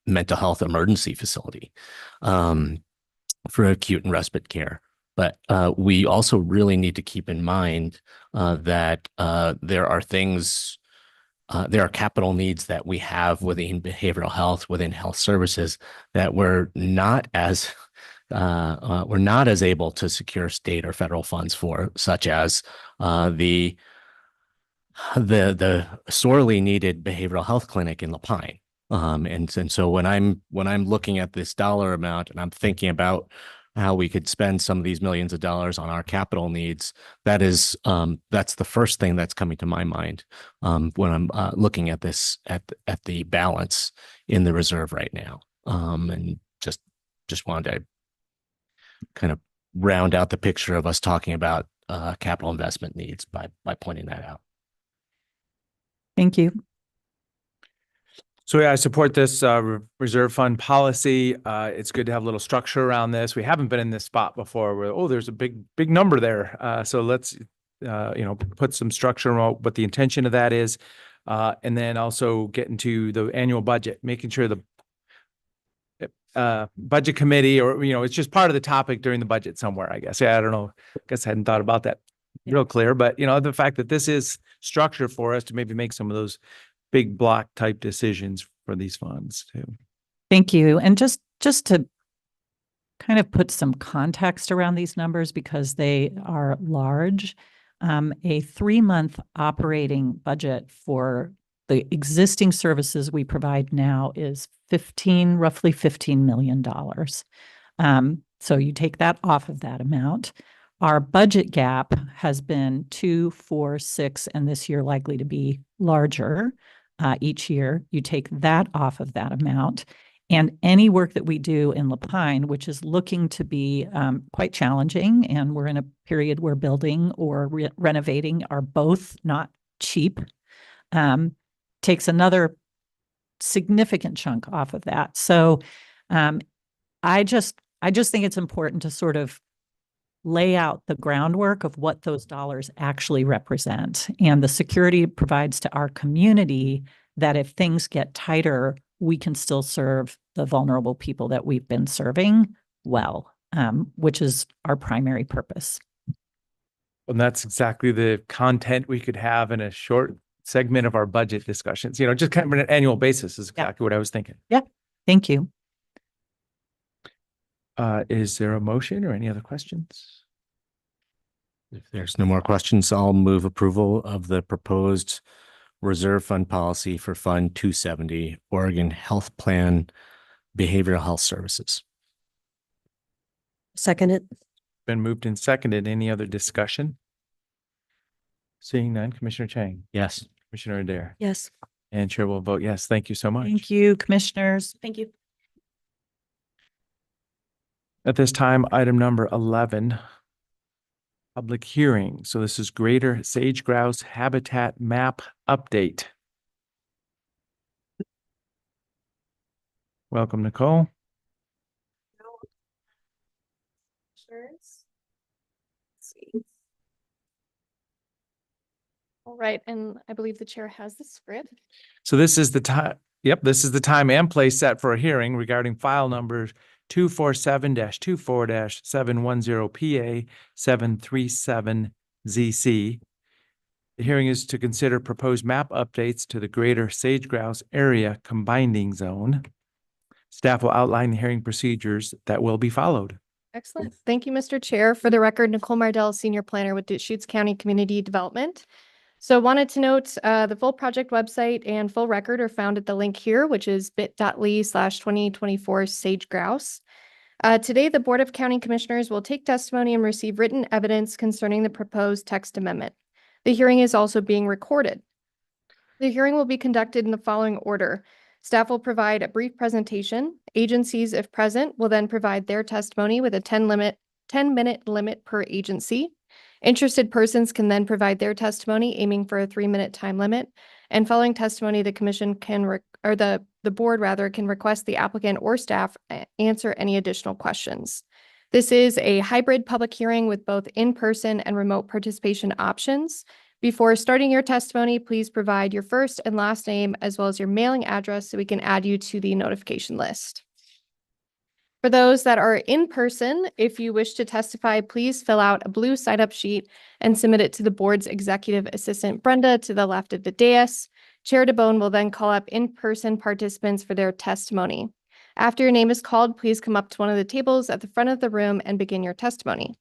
S3: mental health emergency facility for acute and respite care. But we also really need to keep in mind that there are capital needs that we have within behavioral health, within health services, that we're not as we're not as able to secure state or federal funds for, such as the sorely needed behavioral health clinic in La Pine. And so when I'm looking at this dollar amount and I'm thinking about how we could spend some of these millions of dollars on our capital needs, that's the first thing that's coming to my mind when I'm looking at this at the balance in the reserve right now. And just wanted to kind of round out the picture of us talking about capital investment needs by pointing that out.
S10: Thank you.
S1: So yeah, I support this reserve fund policy. It's good to have a little structure around this. We haven't been in this spot before where, oh, there's a big number there. So let's, put some structure around what the intention of that is. And then also get into the annual budget, making sure the budget committee or, it's just part of the topic during the budget somewhere, I guess. Yeah, I don't know. I guess I hadn't thought about that real clear, but the fact that this is structure for us to maybe make some of those big block type decisions for these funds too.
S10: Thank you. And just to kind of put some context around these numbers because they are large, a 3-month operating budget for the existing services we provide now is roughly $15 million. So you take that off of that amount. Our budget gap has been 2, 4, 6, and this year likely to be larger each year. You take that off of that amount. And any work that we do in La Pine, which is looking to be quite challenging, and we're in a period where building or renovating are both not cheap, takes another significant chunk off of that. So I just think it's important to sort of lay out the groundwork of what those dollars actually represent and the security it provides to our community that if things get tighter, we can still serve the vulnerable people that we've been serving well, which is our primary purpose.
S1: And that's exactly the content we could have in a short segment of our budget discussions, just kind of on an annual basis is exactly what I was thinking.
S10: Yeah. Thank you.
S1: Is there a motion or any other questions?
S3: If there's no more questions, I'll move approval of the proposed reserve fund policy for Fund 270, Oregon Health Plan Behavioral Health Services.
S2: Second it.
S1: Been moved and seconded. Any other discussion? Seeing none, Commissioner Chang,
S3: Yes.
S1: Commissioner Adair,
S2: Yes.
S1: and Chair will vote yes. Thank you so much.
S10: Thank you, commissioners.
S11: Thank you.
S1: At this time, item number 11, public hearing. So this is Greater Sage Grouse Habitat Map Update. Welcome, Nicole.
S12: All right, and I believe the chair has the script.
S1: So this is the time. Yep, this is the time and place set for a hearing regarding file numbers 247-24-710 PA 737ZC. The hearing is to consider proposed map updates to the Greater Sage Grouse Area Combining Zone. Staff will outline the hearing procedures that will be followed.
S12: Excellent. Thank you, Mr. Chair. For the record, Nicole Mardell, Senior Planner with Deschutes County Community Development. So wanted to note the full project website and full record are found at the link here, which is bit.ly/2024 Sage Grouse. Today, the Board of County Commissioners will take testimony and receive written evidence concerning the proposed text amendment. The hearing is also being recorded. The hearing will be conducted in the following order. Staff will provide a brief presentation. Agencies, if present, will then provide their testimony with a 10-minute limit per agency. Interested persons can then provide their testimony, aiming for a 3-minute time limit. And following testimony, the commission can, the board rather, can request the applicant or staff answer any additional questions. This is a hybrid public hearing with both in-person and remote participation options. Before starting your testimony, please provide your first and last name as well as your mailing address so we can add you to the notification list. For those that are in person, if you wish to testify, please fill out a blue sign-up sheet and submit it to the board's executive assistant, Brenda, to the left of the dais. Chair DeBone will then call up in-person participants for their testimony. After your name is called, please come up to one of the tables at the front of the room and begin your testimony.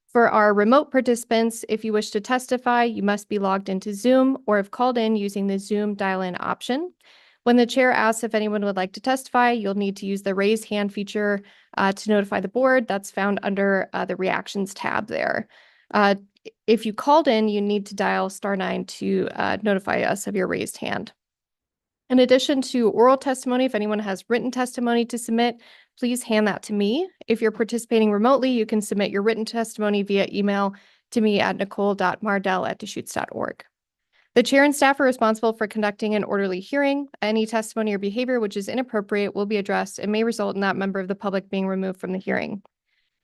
S12: For our remote participants, if you wish to testify, you must be logged into Zoom or have called in using the Zoom dial-in option. When the chair asks if anyone would like to testify, you'll need to use the raise hand feature to notify the board. That's found under the reactions tab there. If you called in, you need to dial *9 to notify us of your raised hand. In addition to oral testimony, if anyone has written testimony to submit, please hand that to me. If you're participating remotely, you can submit your written testimony via email to me at nicole.mardell@deschutes.org. The chair and staff are responsible for conducting an orderly hearing. Any testimony or behavior which is inappropriate will be addressed and may result in that member of the public being removed from the hearing.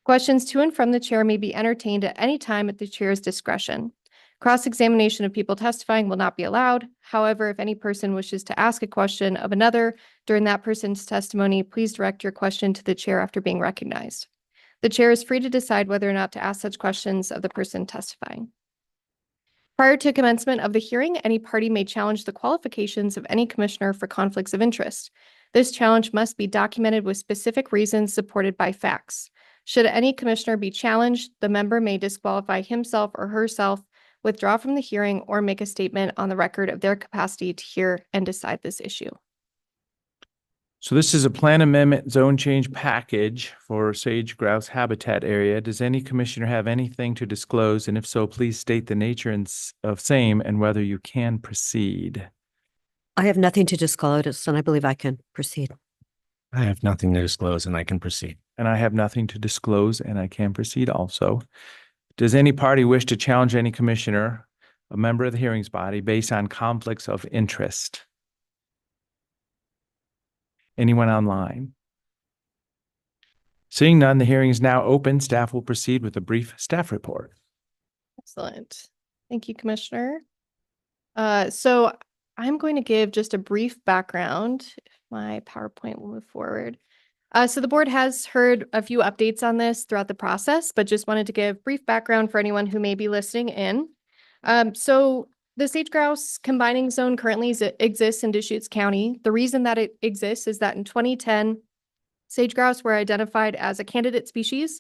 S12: Questions to and from the chair may be entertained at any time at the chair's discretion. Cross-examination of people testifying will not be allowed. However, if any person wishes to ask a question of another during that person's testimony, please direct your question to the chair after being recognized. The chair is free to decide whether or not to ask such questions of the person testifying. Prior to commencement of the hearing, any party may challenge the qualifications of any commissioner for conflicts of interest. This challenge must be documented with specific reasons supported by facts. Should any commissioner be challenged, the member may disqualify himself or herself, withdraw from the hearing, or make a statement on the record of their capacity to hear and decide this issue.
S1: So this is a plan amendment zone change package for sage grouse habitat area. Does any commissioner have anything to disclose? And if so, please state the nature of same and whether you can proceed.
S2: I have nothing to disclose, and I believe I can proceed.
S3: I have nothing to disclose and I can proceed.
S1: And I have nothing to disclose and I can proceed also. Does any party wish to challenge any commissioner, a member of the hearings body, based on conflicts of interest? Anyone online? Seeing none, the hearing is now open. Staff will proceed with a brief staff report.
S12: Excellent. Thank you, Commissioner. So I'm going to give just a brief background. If my PowerPoint will move forward. So the board has heard a few updates on this throughout the process, but just wanted to give brief background for anyone who may be listening in. So the sage grouse combining zone currently exists in Deschutes County. The reason that it exists is that in 2010, sage grouse were identified as a candidate species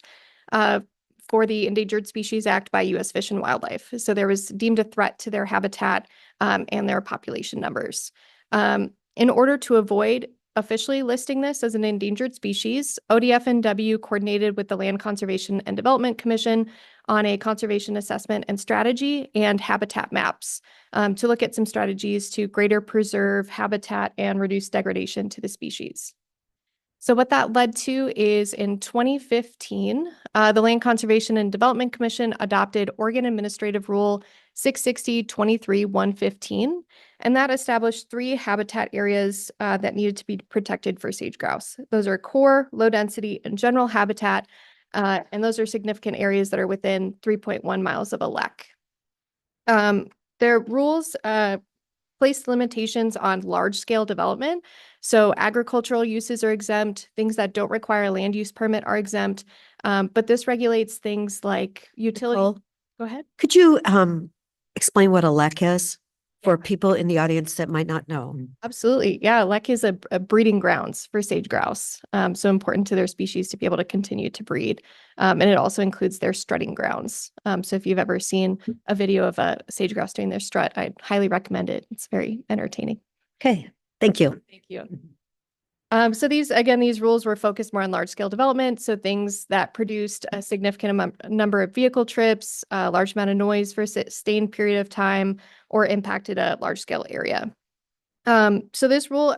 S12: for the Endangered Species Act by U.S. Fish and Wildlife. So there was deemed a threat to their habitat and their population numbers. In order to avoid officially listing this as an endangered species, ODF&W coordinated with the Land Conservation and Development Commission on a conservation assessment and strategy and habitat maps to look at some strategies to greater preserve habitat and reduce degradation to the species. So what that led to is in 2015, the Land Conservation and Development Commission adopted Oregon Administrative Rule 660-23-115, and that established 3 habitat areas that needed to be protected for sage grouse. Those are core, low density, and general habitat, and those are significant areas that are within 3.1 miles of a lek. Their rules place limitations on large-scale development. So agricultural uses are exempt, things that don't require a land use permit are exempt, but this regulates things like utility.
S2: Nicole,
S12: Go ahead.
S2: could you explain what a lek is for people in the audience that might not know?
S12: Absolutely. Yeah, lek is a breeding grounds for sage grouse. So important to their species to be able to continue to breed. And it also includes their strutting grounds. So if you've ever seen a video of a sage grouse doing their strut, I'd highly recommend it. It's very entertaining.
S2: Okay, thank you.
S12: Thank you. So these rules were focused more on large scale development. So things that produced a significant number of vehicle trips, a large amount of noise for a sustained period of time, or impacted a large scale area. So this rule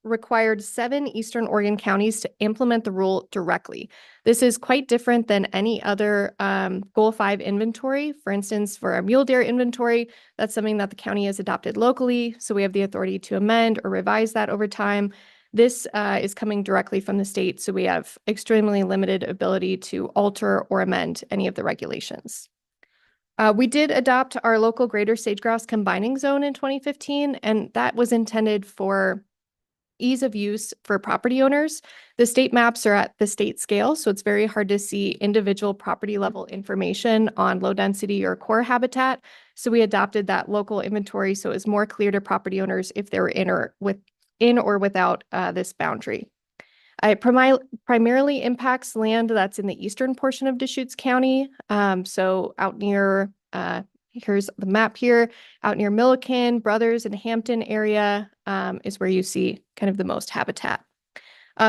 S12: required 7 Eastern Oregon counties to implement the rule directly. This is quite different than any other Goal 5 inventory. For instance, for our mule deer inventory, that's something that the county has adopted locally. So we have the authority to amend or revise that over time. This is coming directly from the state, so we have extremely limited ability to alter or amend any of the regulations. We did adopt our local greater sage grouse combining zone in 2015, and that was intended for ease of use for property owners. The state maps are at the state scale, so it's very hard to see individual property level information on low density or core habitat. So we adopted that local inventory so it was more clear to property owners if they were in or without this boundary. It primarily impacts land that's in the eastern portion of Deschutes County. So out near, here's the map here, out near Milliken, Brothers, and Hampton area is where you see kind of the most habitat.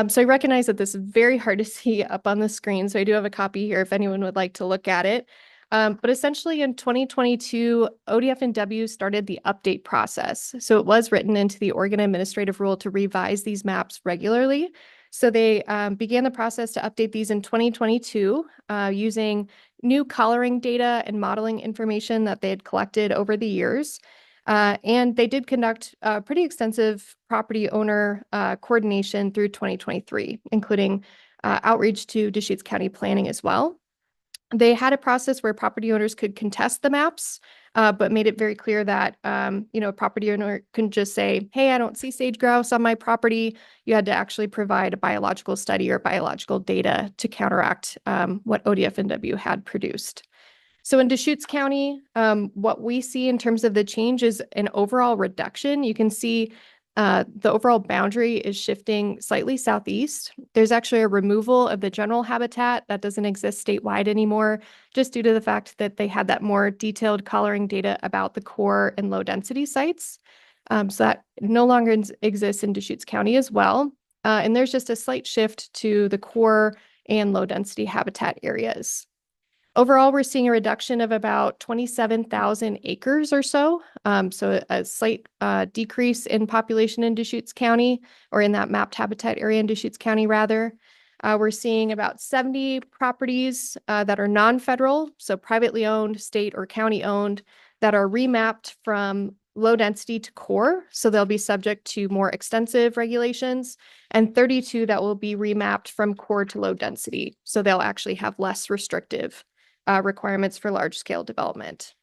S12: So I recognize that this is very hard to see up on the screen, so I do have a copy here if anyone would like to look at it. But essentially in 2022, ODF&W started the update process. So it was written into the Oregon Administrative Rule to revise these maps regularly. So they began the process to update these in 2022 using new coloring data and modeling information that they had collected over the years. And they did conduct pretty extensive property owner coordination through 2023, including outreach to Deschutes County Planning as well. They had a process where property owners could contest the maps, but made it very clear that, a property owner couldn't just say, hey, I don't see sage grouse on my property. You had to actually provide a biological study or biological data to counteract what ODF&W had produced. So in Deschutes County, what we see in terms of the change is an overall reduction. You can see the overall boundary is shifting slightly southeast. There's actually a removal of the general habitat that doesn't exist statewide anymore, just due to the fact that they had that more detailed coloring data about the core and low density sites. So that no longer exists in Deschutes County as well. And there's just a slight shift to the core and low density habitat areas. Overall, we're seeing a reduction of about 27,000 acres or so. So a slight decrease in population in Deschutes County, or in that mapped habitat area in Deschutes County, rather. We're seeing about 70 properties that are non-federal, so privately owned, state or county owned, that are remapped from low density to core. So they'll be subject to more extensive regulations, and 32 that will be remapped from core to low density. So they'll actually have less restrictive requirements for large scale development.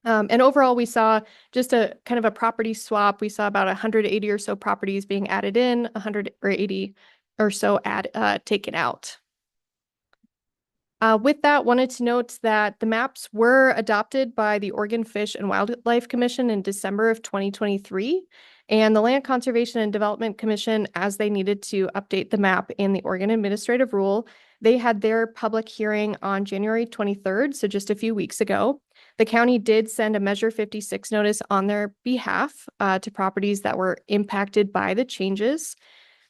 S12: And overall, we saw just a kind of a property swap. We saw about 180 or so properties being added in, 180 or so taken out. With that, wanted to note that the maps were adopted by the Oregon Fish and Wildlife Commission in December of 2023, and the Land Conservation and Development Commission, as they needed to update the map in the Oregon Administrative Rule, they had their public hearing on January 23rd, so just a few weeks ago. The county did send a Measure 56 notice on their behalf to properties that were impacted by the changes.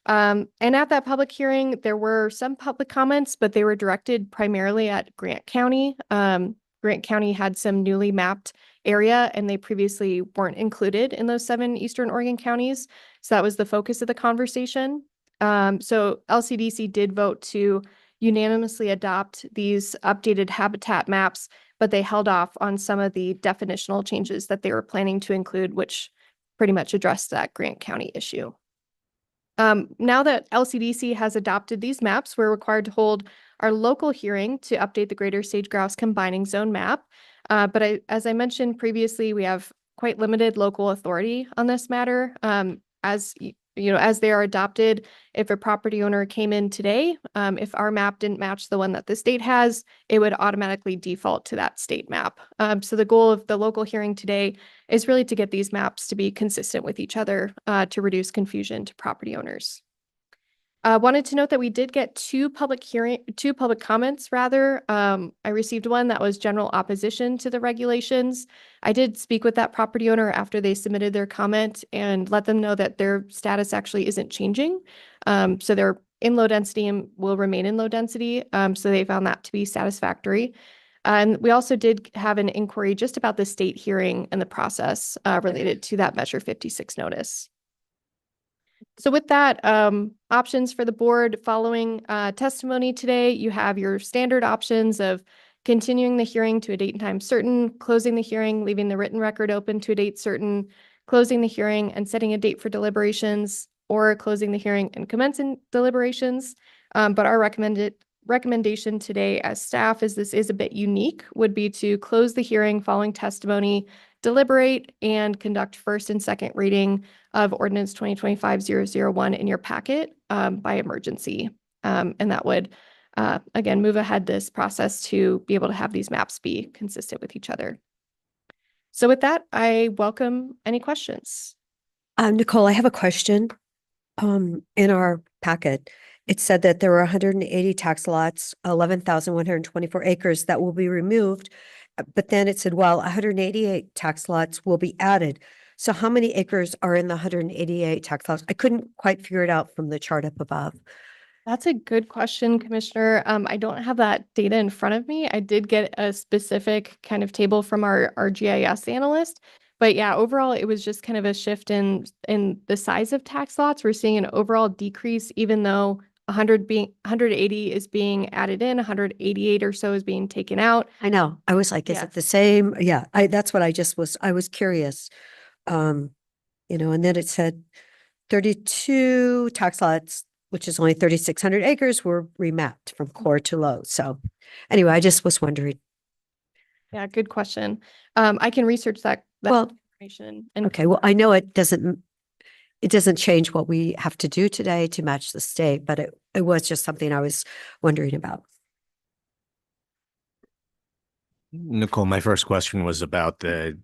S12: And at that public hearing, there were some public comments, but they were directed primarily at Grant County. Grant County had some newly mapped area, and they previously weren't included in those 7 Eastern Oregon counties. So that was the focus of the conversation. So LCDC did vote to unanimously adopt these updated habitat maps, but they held off on some of the definitional changes that they were planning to include, which pretty much addressed that Grant County issue. Now that LCDC has adopted these maps, we're required to hold our local hearing to update the Greater Sage Grouse Combining Zone map. But as I mentioned previously, we have quite limited local authority on this matter. As they are adopted, if a property owner came in today, if our map didn't match the one that the state has, it would automatically default to that state map. So the goal of the local hearing today is really to get these maps to be consistent with each other to reduce confusion to property owners. Wanted to note that we did get two public comments rather. I received one that was general opposition to the regulations. I did speak with that property owner after they submitted their comment and let them know that their status actually isn't changing. So they're in low density and will remain in low density. So they found that to be satisfactory. And we also did have an inquiry just about the state hearing and the process related to that Measure 56 notice. So with that, options for the board following testimony today, you have your standard options of continuing the hearing to a date and time certain, closing the hearing, leaving the written record open to a date certain, closing the hearing and setting a date for deliberations, or closing the hearing and commencing deliberations. But our recommendation today as staff, as this is a bit unique, would be to close the hearing following testimony, deliberate, and conduct first and second reading of Ordinance 2025-001 in your packet by emergency. And that would, again, move ahead this process to be able to have these maps be consistent with each other. So with that, I welcome any questions.
S2: Nicole, I have a question. in our packet, it said that there were 180 tax lots, 11,124 acres that will be removed. But then it said, well, 188 tax lots will be added. So how many acres are in the 188 tax lots? I couldn't quite figure it out from the chart up above.
S12: That's a good question, Commissioner. I don't have that data in front of me. I did get a specific kind of table from our GIS analyst. But yeah, overall, it was just kind of a shift in the size of tax lots. We're seeing an overall decrease, even though 180 is being added in, 188 or so is being taken out.
S2: I know. I was like, is
S12: Yeah.
S2: it the same? Yeah, that's what I was curious. And then it said 32 tax lots, which is only 3,600 acres, were remapped from core to low. So anyway, I just was wondering.
S12: Yeah, good question. I can research that
S2: Well,
S12: information and
S2: okay, well, I know it doesn't change what we have to do today to match the state, but it was just something I was wondering about.
S3: Nicole, my first question was about the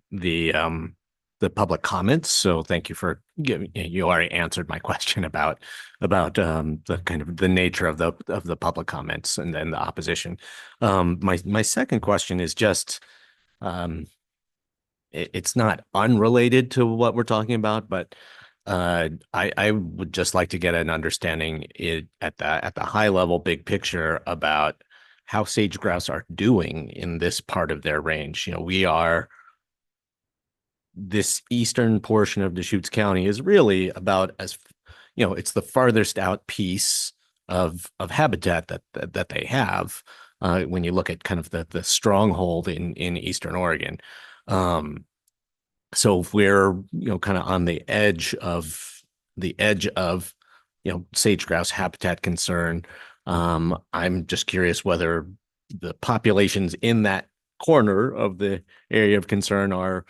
S3: public comments. So thank you for giving, you already answered my question about the kind of the nature of the public comments and then the opposition. My second question is just, it's not unrelated to what we're talking about, but I would just like to get an understanding at the high level, big picture about how sage grouse are doing in this part of their range. We are, this eastern portion of Deschutes County is really about it's the farthest out piece of habitat that they have when you look at kind of the stronghold in Eastern Oregon. So if we're kind of on the edge of sage grouse habitat concern, I'm just curious whether the populations in that corner of the area of concern are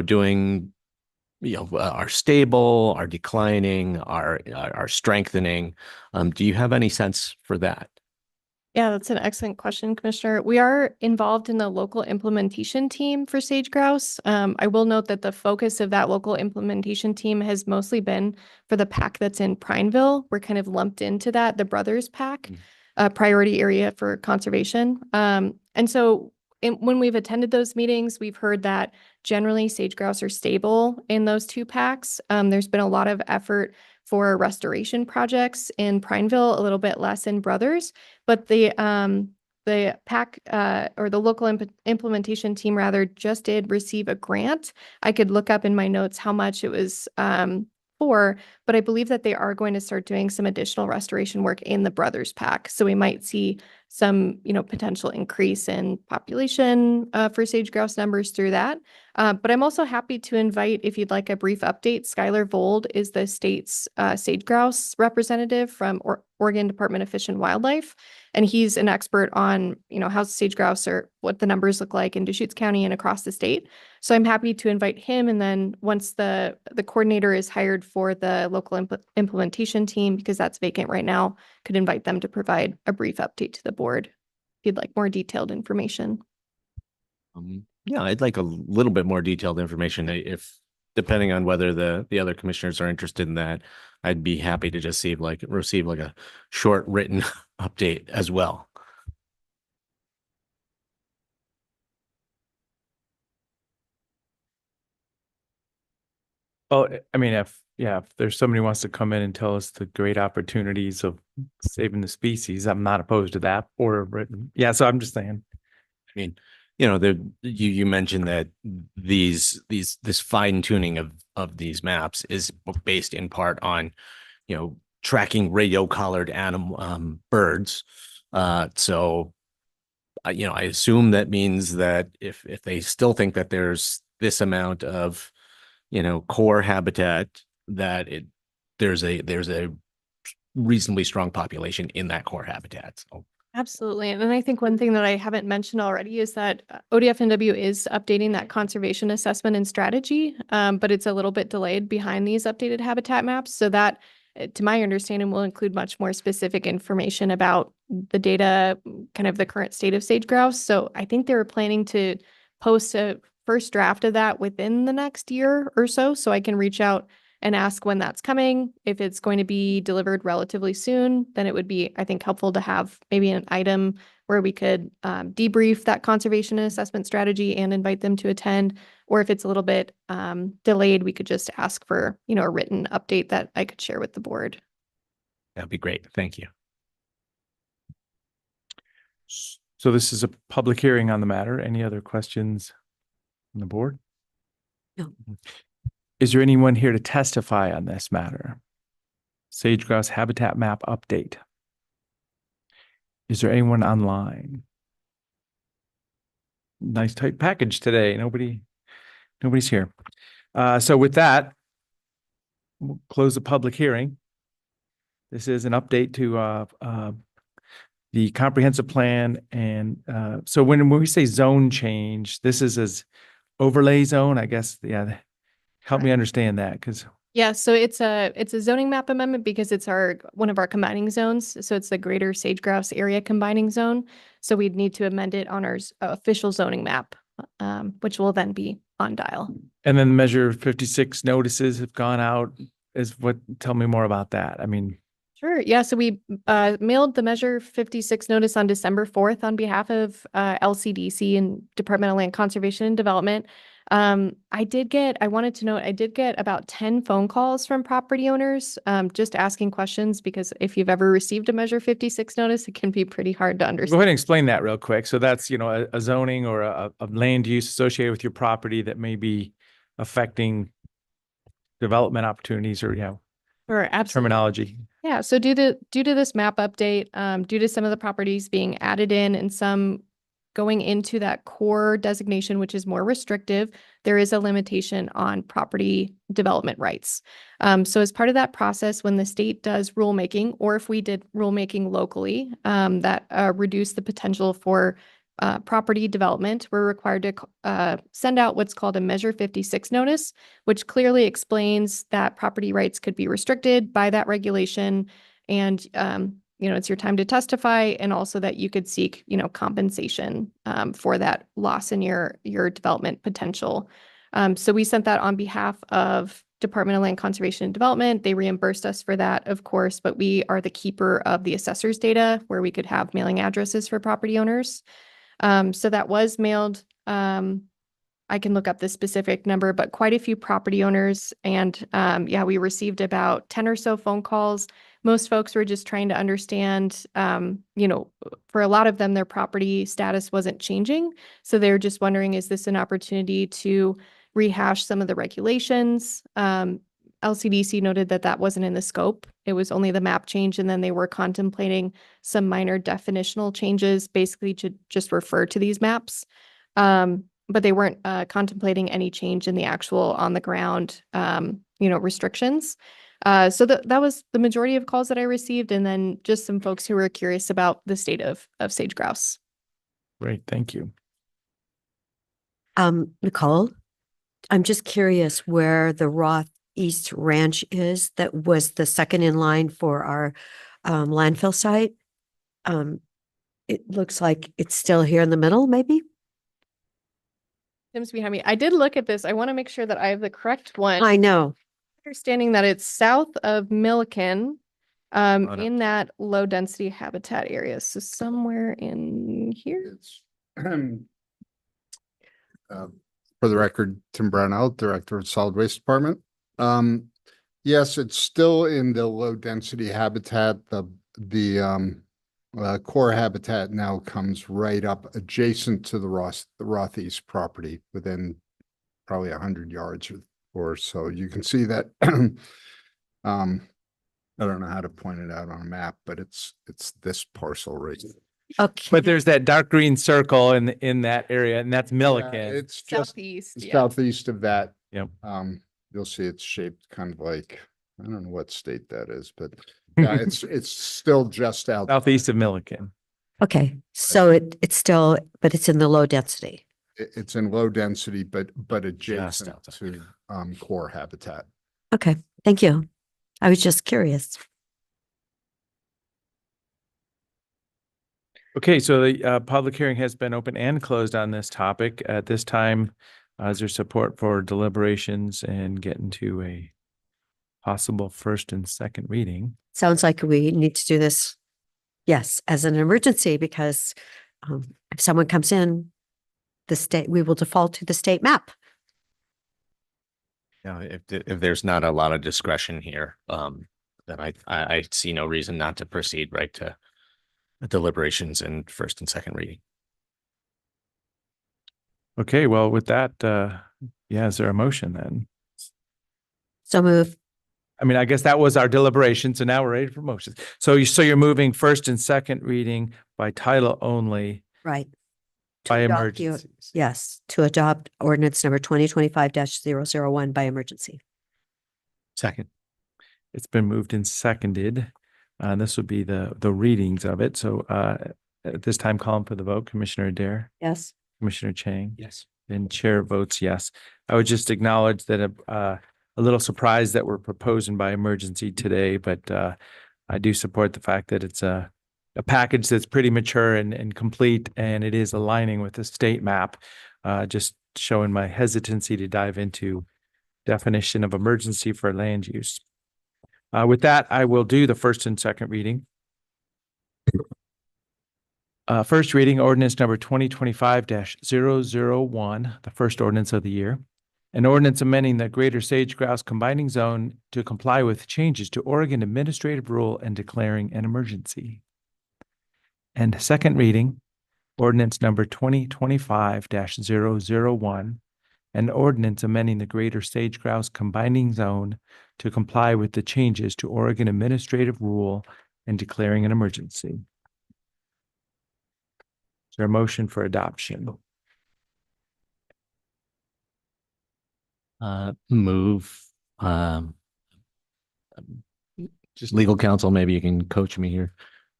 S3: doing, are stable, are declining, are strengthening. Do you have any sense for that?
S12: yeah, that's an excellent question, Commissioner. We are involved in the local implementation team for sage grouse. I will note that the focus of that local implementation team has mostly been for the pack that's in Prineville. We're kind of lumped into that, the Brothers Pack, priority area for conservation. And so when we've attended those meetings, we've heard that generally sage grouse are stable in those two packs. There's been a lot of effort for restoration projects in Prineville, a little bit less in Brothers, but the pack or the local implementation team rather just did receive a grant. I could look up in my notes how much it was for, but I believe that they are going to start doing some additional restoration work in the Brothers Pack. So we might see some, potential increase in population for sage grouse numbers through that. But I'm also happy to invite, if you'd like a brief update, Skylar Vold is the state's sage grouse representative from Oregon Department of Fish and Wildlife. And he's an expert on, how sage grouse or what the numbers look like in Deschutes County and across the state. So I'm happy to invite him. And then once the coordinator is hired for the local implementation team, because that's vacant right now, could invite them to provide a brief update to the board if you'd like more detailed information.
S3: Yeah, I'd like a little bit more detailed information. If depending on whether the other commissioners are interested in that, I'd be happy to just receive a short written update as well.
S1: Oh, I mean, if there's somebody who wants to come in and tell us the great opportunities of saving the species, I'm not opposed to that or written. Yeah, so I'm just saying.
S3: I mean, you mentioned that this fine tuning of these maps is based in part on, tracking radio collared birds. So, I assume that means that if they still think that there's this amount of, core habitat, that there's a reasonably strong population in that core habitat. So.
S12: Absolutely. And then I think one thing that I haven't mentioned already is that ODFNW is updating that conservation assessment and strategy, but it's a little bit delayed behind these updated habitat maps. So that, to my understanding, will include much more specific information about the data, kind of the current state of sage grouse. So I think they were planning to post a first draft of that within the next year or so. So I can reach out and ask when that's coming. If it's going to be delivered relatively soon, then it would be, I think, helpful to have maybe an item where we could debrief that conservation and assessment strategy and invite them to attend. Or if it's a little bit delayed, we could just ask for, a written update that I could share with the board.
S3: That'd be great. Thank you.
S1: So this is a public hearing on the matter. Any other questions on the board?
S2: No.
S1: Is there anyone here to testify on this matter? Sage grouse habitat map update. Is there anyone online? Nice tight package today. Nobody's here. So with that, we'll close the public hearing. This is an update to the comprehensive plan. And so when we say zone change, this is as overlay zone, I guess. Yeah. Help me understand that, because
S12: Yeah, so it's a zoning map amendment because it's one of our combining zones. So it's the Greater Sage Grouse Area Combining Zone. So we'd need to amend it on our official zoning map, which will then be on dial.
S1: and then Measure 56 notices have gone out. Tell me more about that. I mean,
S12: Sure. Yeah. So we mailed the Measure 56 notice on December 4th on behalf of LCDC and Department of Land Conservation and Development. I did get about 10 phone calls from property owners just asking questions, because if you've ever received a Measure 56 notice, it can be pretty hard to
S1: go
S12: understand.
S1: ahead and explain that real quick. So that's, a zoning or a land use associated with your property that may be affecting development opportunities or,
S12: Sure, absolutely.
S1: terminology.
S12: Yeah, so due to this map update, due to some of the properties being added in and some going into that core designation, which is more restrictive, there is a limitation on property development rights. So as part of that process, when the state does rulemaking, or if we did rulemaking locally, that reduce the potential for property development, we're required to send out what's called a Measure 56 notice, which clearly explains that property rights could be restricted by that regulation. And, it's your time to testify, and also that you could seek, compensation for that loss in your development potential. So we sent that on behalf of Department of Land Conservation and Development. They reimbursed us for that, of course, but we are the keeper of the assessor's data where we could have mailing addresses for property owners. So that was mailed. I can look up the specific number, but quite a few property owners. And we received about 10 or so phone calls. Most folks were just trying to understand, for a lot of them, their property status wasn't changing. So they were just wondering, is this an opportunity to rehash some of the regulations? LCDC noted that wasn't in the scope. It was only the map change, and then they were contemplating some minor definitional changes, basically to just refer to these maps. But they weren't contemplating any change in the actual on the ground, restrictions. So that was the majority of calls that I received, and then just some folks who were curious about the state of sage grouse.
S1: Great, thank you.
S2: Nicole, I'm just curious where the Roth East Ranch is. That was the second in line for our landfill site. It looks like it's still here in the middle, maybe?
S12: Tim's behind me. I did look at this. I want to make sure that I have the correct one.
S2: I know.
S12: Understanding that it's south of Milliken,
S3: no.
S12: in that low density habitat area. So somewhere in here.
S9: It's for the record, Tim Brownell, Director of Solid Waste Department. Yes, it's still in the low density habitat. The core habitat now comes right up adjacent to the Roth East property, within probably 100 yards or so. You can see that. I don't know how to point it out on a map, but it's this parcel right here.
S2: Okay.
S1: But there's that dark green circle in that area, and that's Milliken.
S9: It's just
S12: Southeast. Yeah.
S9: southeast of that.
S1: Yep.
S9: You'll see it's shaped kind of like, I don't know what state that is, but yeah, it's still just out.
S1: Southeast of Milliken.
S2: Okay, so it's still, but it's in the low density.
S9: It's in low density, but
S3: Just
S9: adjacent
S3: outside.
S9: to core habitat.
S2: Okay, thank you. I was just curious.
S1: Okay, so the public hearing has been open and closed on this topic. At this time, is there support for deliberations and getting to a possible first and second reading.
S2: Sounds like we need to do this, yes, as an emergency because if someone comes in, the state, we will default to the state map.
S3: If there's not a lot of discretion here, then I see no reason not to proceed right to deliberations and first and second reading.
S1: Okay, well, with that, yeah, is there a motion then?
S2: So move.
S1: I mean, I guess that was our deliberation, so now we're ready for motions. So you're moving first and second reading by title only
S2: Right. To
S1: by
S2: adopt the-
S1: emergencies.
S2: Yes, to adopt ordinance number 2025-001 by emergency.
S3: Second.
S1: It's been moved and seconded. This would be the readings of it. So at this time, calling for the vote, Commissioner Adair,
S2: Yes.
S1: Commissioner Chang.
S3: Yes.
S1: And chair votes yes. I would just acknowledge that a little surprised that we're proposing by emergency today, but I do support the fact that it's a package that's pretty mature and complete, and it is aligning with the state map. Just showing my hesitancy to dive into definition of emergency for land use. With that, I will do the first and second reading. First reading ordinance number 2025-001, the first ordinance of the year. An ordinance amending the Greater Sage Grouse Combining Zone to comply with changes to Oregon Administrative Rule and declaring an emergency. And second reading, ordinance number 2025-001, an ordinance amending the Greater Sage Grouse Combining Zone to comply with the changes to Oregon Administrative Rule and declaring an emergency. Is there a motion for adoption?
S3: Move. Just legal counsel, maybe you can coach me here.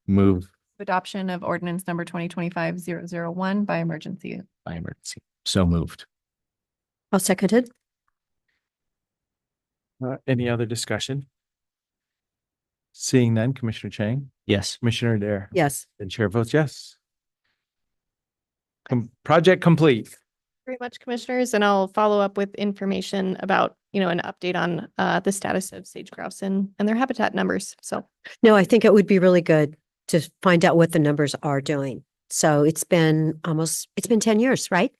S3: Move
S4: Adoption of ordinance number 2025-001 by emergency.
S3: by emergency. So moved.
S2: I'll second it.
S1: Any other discussion? Seeing none, Commissioner Chang,
S3: Yes.
S1: Commissioner Adair.
S2: Yes.
S1: And chair votes yes. Project complete.
S12: Very much, commissioners, and I'll follow up with information about, an update on the status of sage grouse and their habitat numbers. So
S2: No, I think it would be really good to find out what the numbers are doing. So it's been 10 years, right?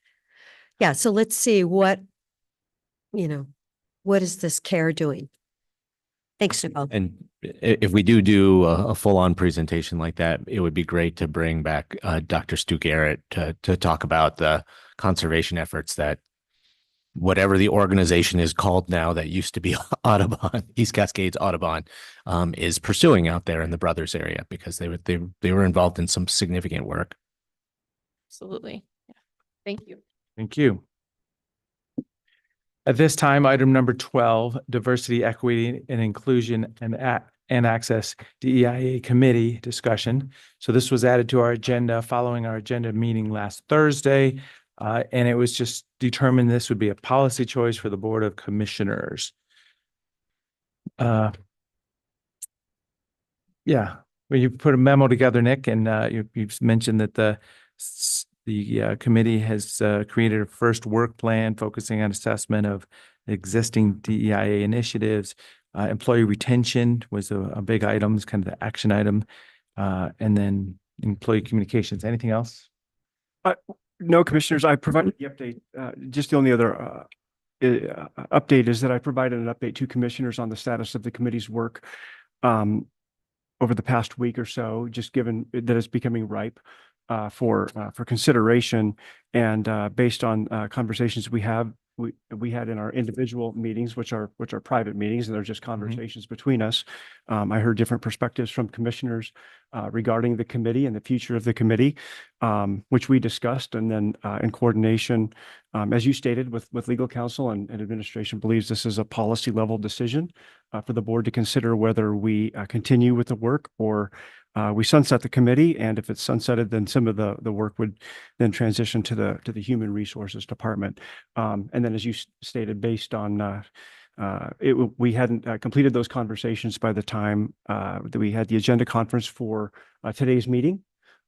S2: Yeah, so let's see what is this CARE doing? Thanks, Nicole.
S3: And if we do a full-on presentation like that, it would be great to bring back Dr. Stu Garrett to talk about the conservation efforts that whatever the organization is called now that used to be Audubon, East Cascades Audubon, is pursuing out there in the Brothers area because they were involved in some significant work.
S12: absolutely. Yeah. Thank you.
S1: Thank you. At this time, item number 12, Diversity, Equity, and Inclusion and Access DEIA Committee discussion. So this was added to our agenda following our agenda meeting last Thursday. And it was just determined this would be a policy choice for the Board of Commissioners. Yeah, well, you put a memo together, Nick, and you've mentioned that the committee has created a first work plan focusing on assessment of existing DEIA initiatives. Employee retention was a big item, kind of the action item, and then employee communications. Anything else?
S13: No, commissioners, I provided the update. Just the only other update is that I provided an update to commissioners on the status of the committee's work over the past week or so, just given that it's becoming ripe for consideration. And based on conversations we had in our individual meetings, which are private meetings, and they're just conversations between us. I heard different perspectives from commissioners regarding the committee and the future of the committee, which we discussed. And then in coordination, as you stated, with legal counsel and administration believes this is a policy level decision for the board to consider whether we continue with the work or we sunset the committee. And if it's sunsetted, then some of the work would then transition to the Human Resources Department. And then, as you stated, based on we hadn't completed those conversations by the time that we had the agenda conference for today's meeting.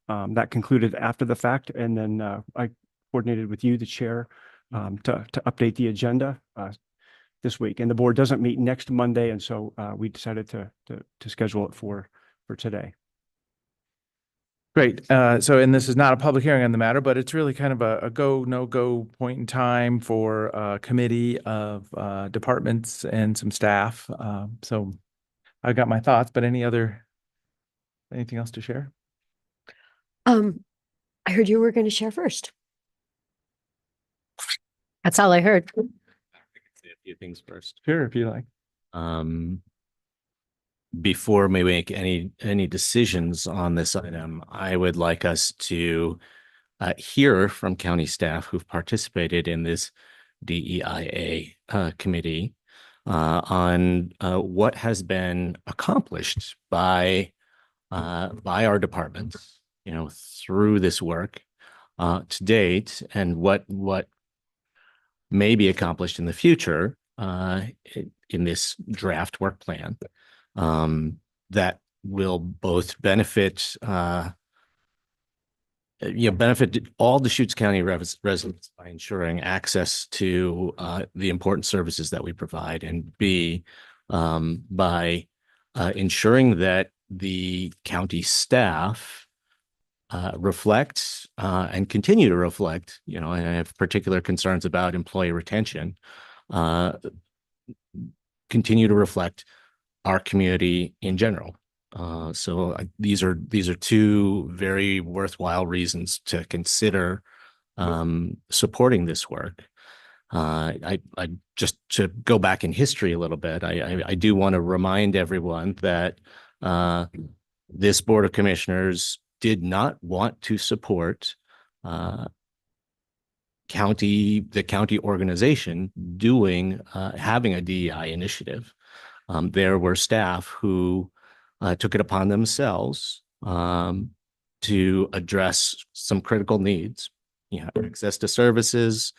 S13: That concluded after the fact, and then I coordinated with you, the chair, to update the agenda this week, and the board doesn't meet next Monday, and so we decided to schedule it for today.
S1: Great. So, and this is not a public hearing on the matter, but it's really kind of a go, no-go point in time for a committee of departments and some staff. So I got my thoughts, but anything else to share?
S2: I heard you were going to share first. That's all I heard.
S3: I can say a few things first.
S1: Sure, if you like.
S3: Before we make any decisions on this item, I would like us to hear from county staff who've participated in this DEIA committee on what has been accomplished by our departments, through this work to date, and what may be accomplished in the future in this draft work plan that will both benefit benefit all Deschutes County residents by ensuring access to the important services that we provide, and B, by ensuring that the county staff reflect and continue to reflect, and I have particular concerns about employee retention, continue to reflect our community in general. So these are two very worthwhile reasons to consider supporting this work. I just to go back in history a little bit, I do want to remind everyone that this Board of Commissioners did not want to support the county organization having a DEI initiative. There were staff who took it upon themselves to address some critical needs, access to services,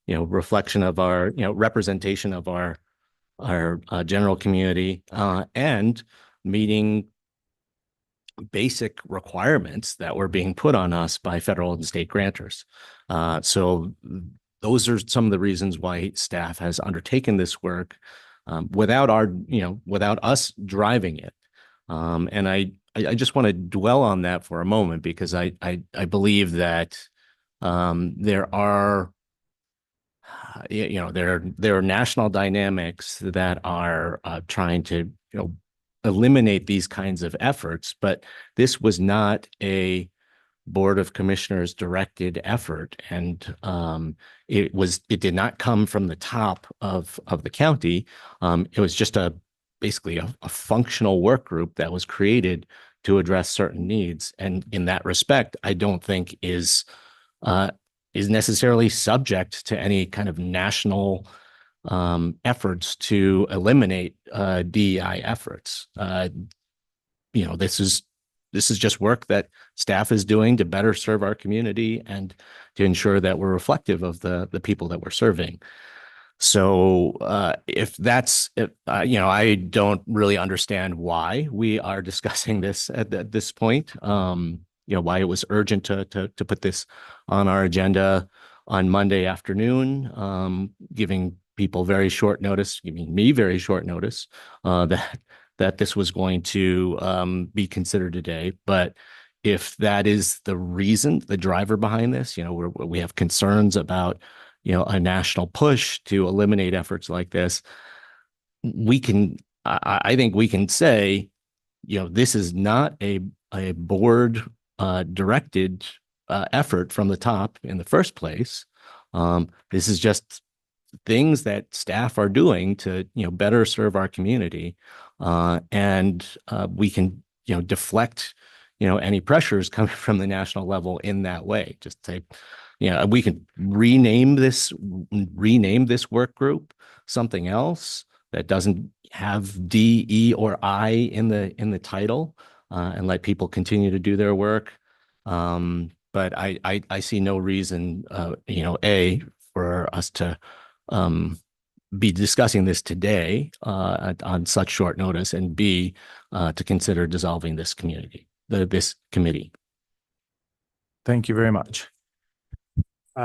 S3: reflection of our, representation of our general community, and meeting basic requirements that were being put on us by federal and state grantors. So those are some of the reasons why staff has undertaken this work without us driving it. And I just want to dwell on that for a moment, because I believe that there are national dynamics that are trying to eliminate these kinds of efforts, but this was not a Board of Commissioners directed effort, and it did not come from the top of the county. It was just basically a functional work group that was created to address certain needs, and in that respect, I don't think is necessarily subject to any kind of national efforts to eliminate DEI efforts. This is just work that staff is doing to better serve our community and to ensure that we're reflective of the people that we're serving. So I don't really understand why we are discussing this at this point. Why it was urgent to put this on our agenda on Monday afternoon, giving people very short notice, giving me very short notice that this was going to be considered today. But if that is the reason, the driver behind this, we have concerns about a national push to eliminate efforts like this, I think we can say, this is not a board directed effort from the top in the first place. This is just things that staff are doing to better serve our community, and we can deflect any pressures coming from the national level in that way. Just say, we can rename this work group something else that doesn't have D, E, or I in the title, and let people continue to do their work. But I see no reason, for us to be discussing this today on such short notice, and B, to consider dissolving this committee.
S1: Thank you very much.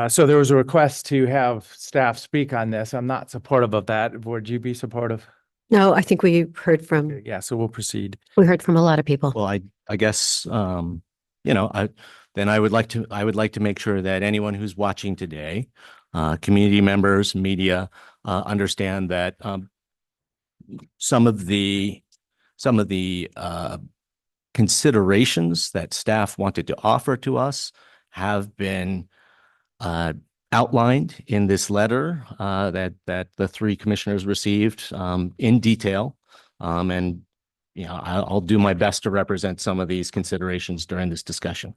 S1: So there was a request to have staff speak on this. I'm not supportive of that. Would you be supportive?
S2: No, I think we heard from,
S1: Yeah, so we'll proceed.
S2: we heard from a lot of people.
S3: Well, I guess, I would like to make sure that anyone who's watching today, community members, media, understand that, some of the considerations that staff wanted to offer to us have been outlined in this letter that the three commissioners received in detail. And I'll do my best to represent some of these considerations during this discussion.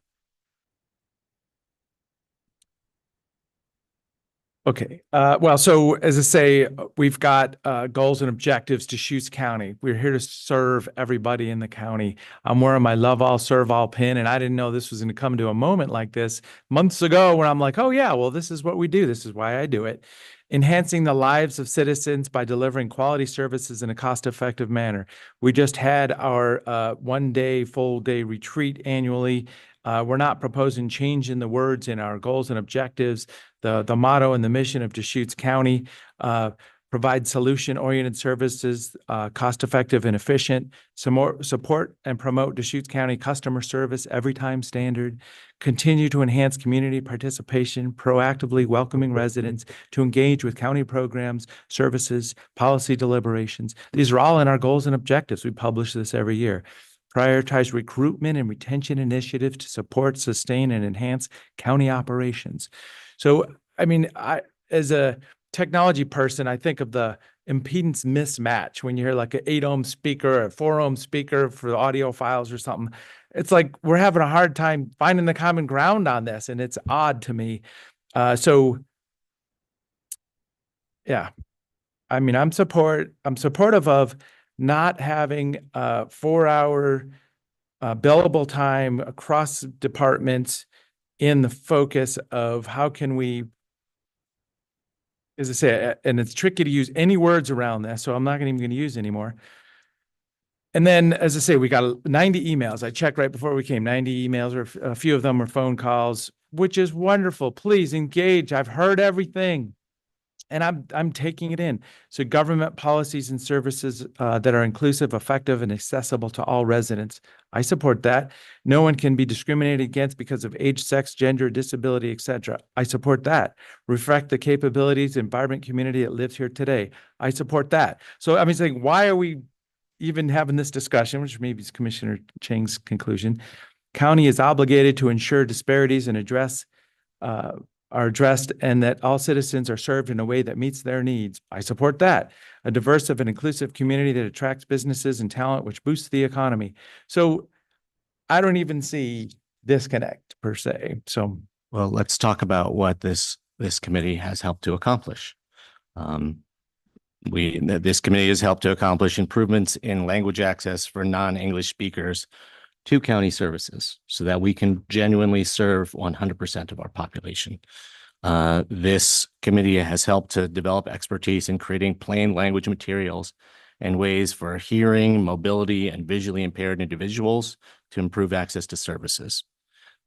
S1: Okay, well, so as I say, we've got goals and objectives to Deschutes County. We're here to serve everybody in the county. I'm wearing my Love All, Serve All pin, and I didn't know this was going to come to a moment like this months ago when I'm like, oh yeah, well, this is what we do. This is why I do it. Enhancing the lives of citizens by delivering quality services in a cost-effective manner. We just had our one-day, full-day retreat annually. We're not proposing change in the words in our goals and objectives. The motto and the mission of Deschutes County, provide solution-oriented services, cost-effective and efficient, support and promote Deschutes County customer service every time standard, continue to enhance community participation, proactively welcoming residents to engage with county programs, services, policy deliberations. These are all in our goals and objectives. We publish this every year. Prioritize recruitment and retention initiatives to support, sustain, and enhance county operations. So, I mean, as a technology person, I think of the impedance mismatch when you hear like an 8-ohm speaker or a 4-ohm speaker for the audio files or something. It's like we're having a hard time finding the common ground on this, and it's odd to me. So, yeah, I mean, I'm supportive of not having 4-hour billable time across departments in the focus of how can we, as I say, and it's tricky to use any words around this, so I'm not even going to use anymore. And then, as I say, we got 90 emails. I checked right before we came, 90 emails, or a few of them were phone calls, which is wonderful. Please engage. I've heard everything, and I'm taking it in. So government policies and services that are inclusive, effective, and accessible to all residents. I support that. No one can be discriminated against because of age, sex, gender, disability, etc. I support that. Reflect the capabilities and vibrant community that lives here today. I support that. So I mean, saying, why are we even having this discussion, which maybe is Commissioner Chang's conclusion? County is obligated to ensure disparities and are addressed and that all citizens are served in a way that meets their needs. I support that. A diverse and inclusive community that attracts businesses and talent, which boosts the economy. So I don't even see disconnect per se. So,
S3: well, let's talk about what this committee has helped to accomplish. This committee has helped to accomplish improvements in language access for non-English speakers to county services so that we can genuinely serve 100% of our population. This committee has helped to develop expertise in creating plain language materials and ways for hearing, mobility, and visually impaired individuals to improve access to services.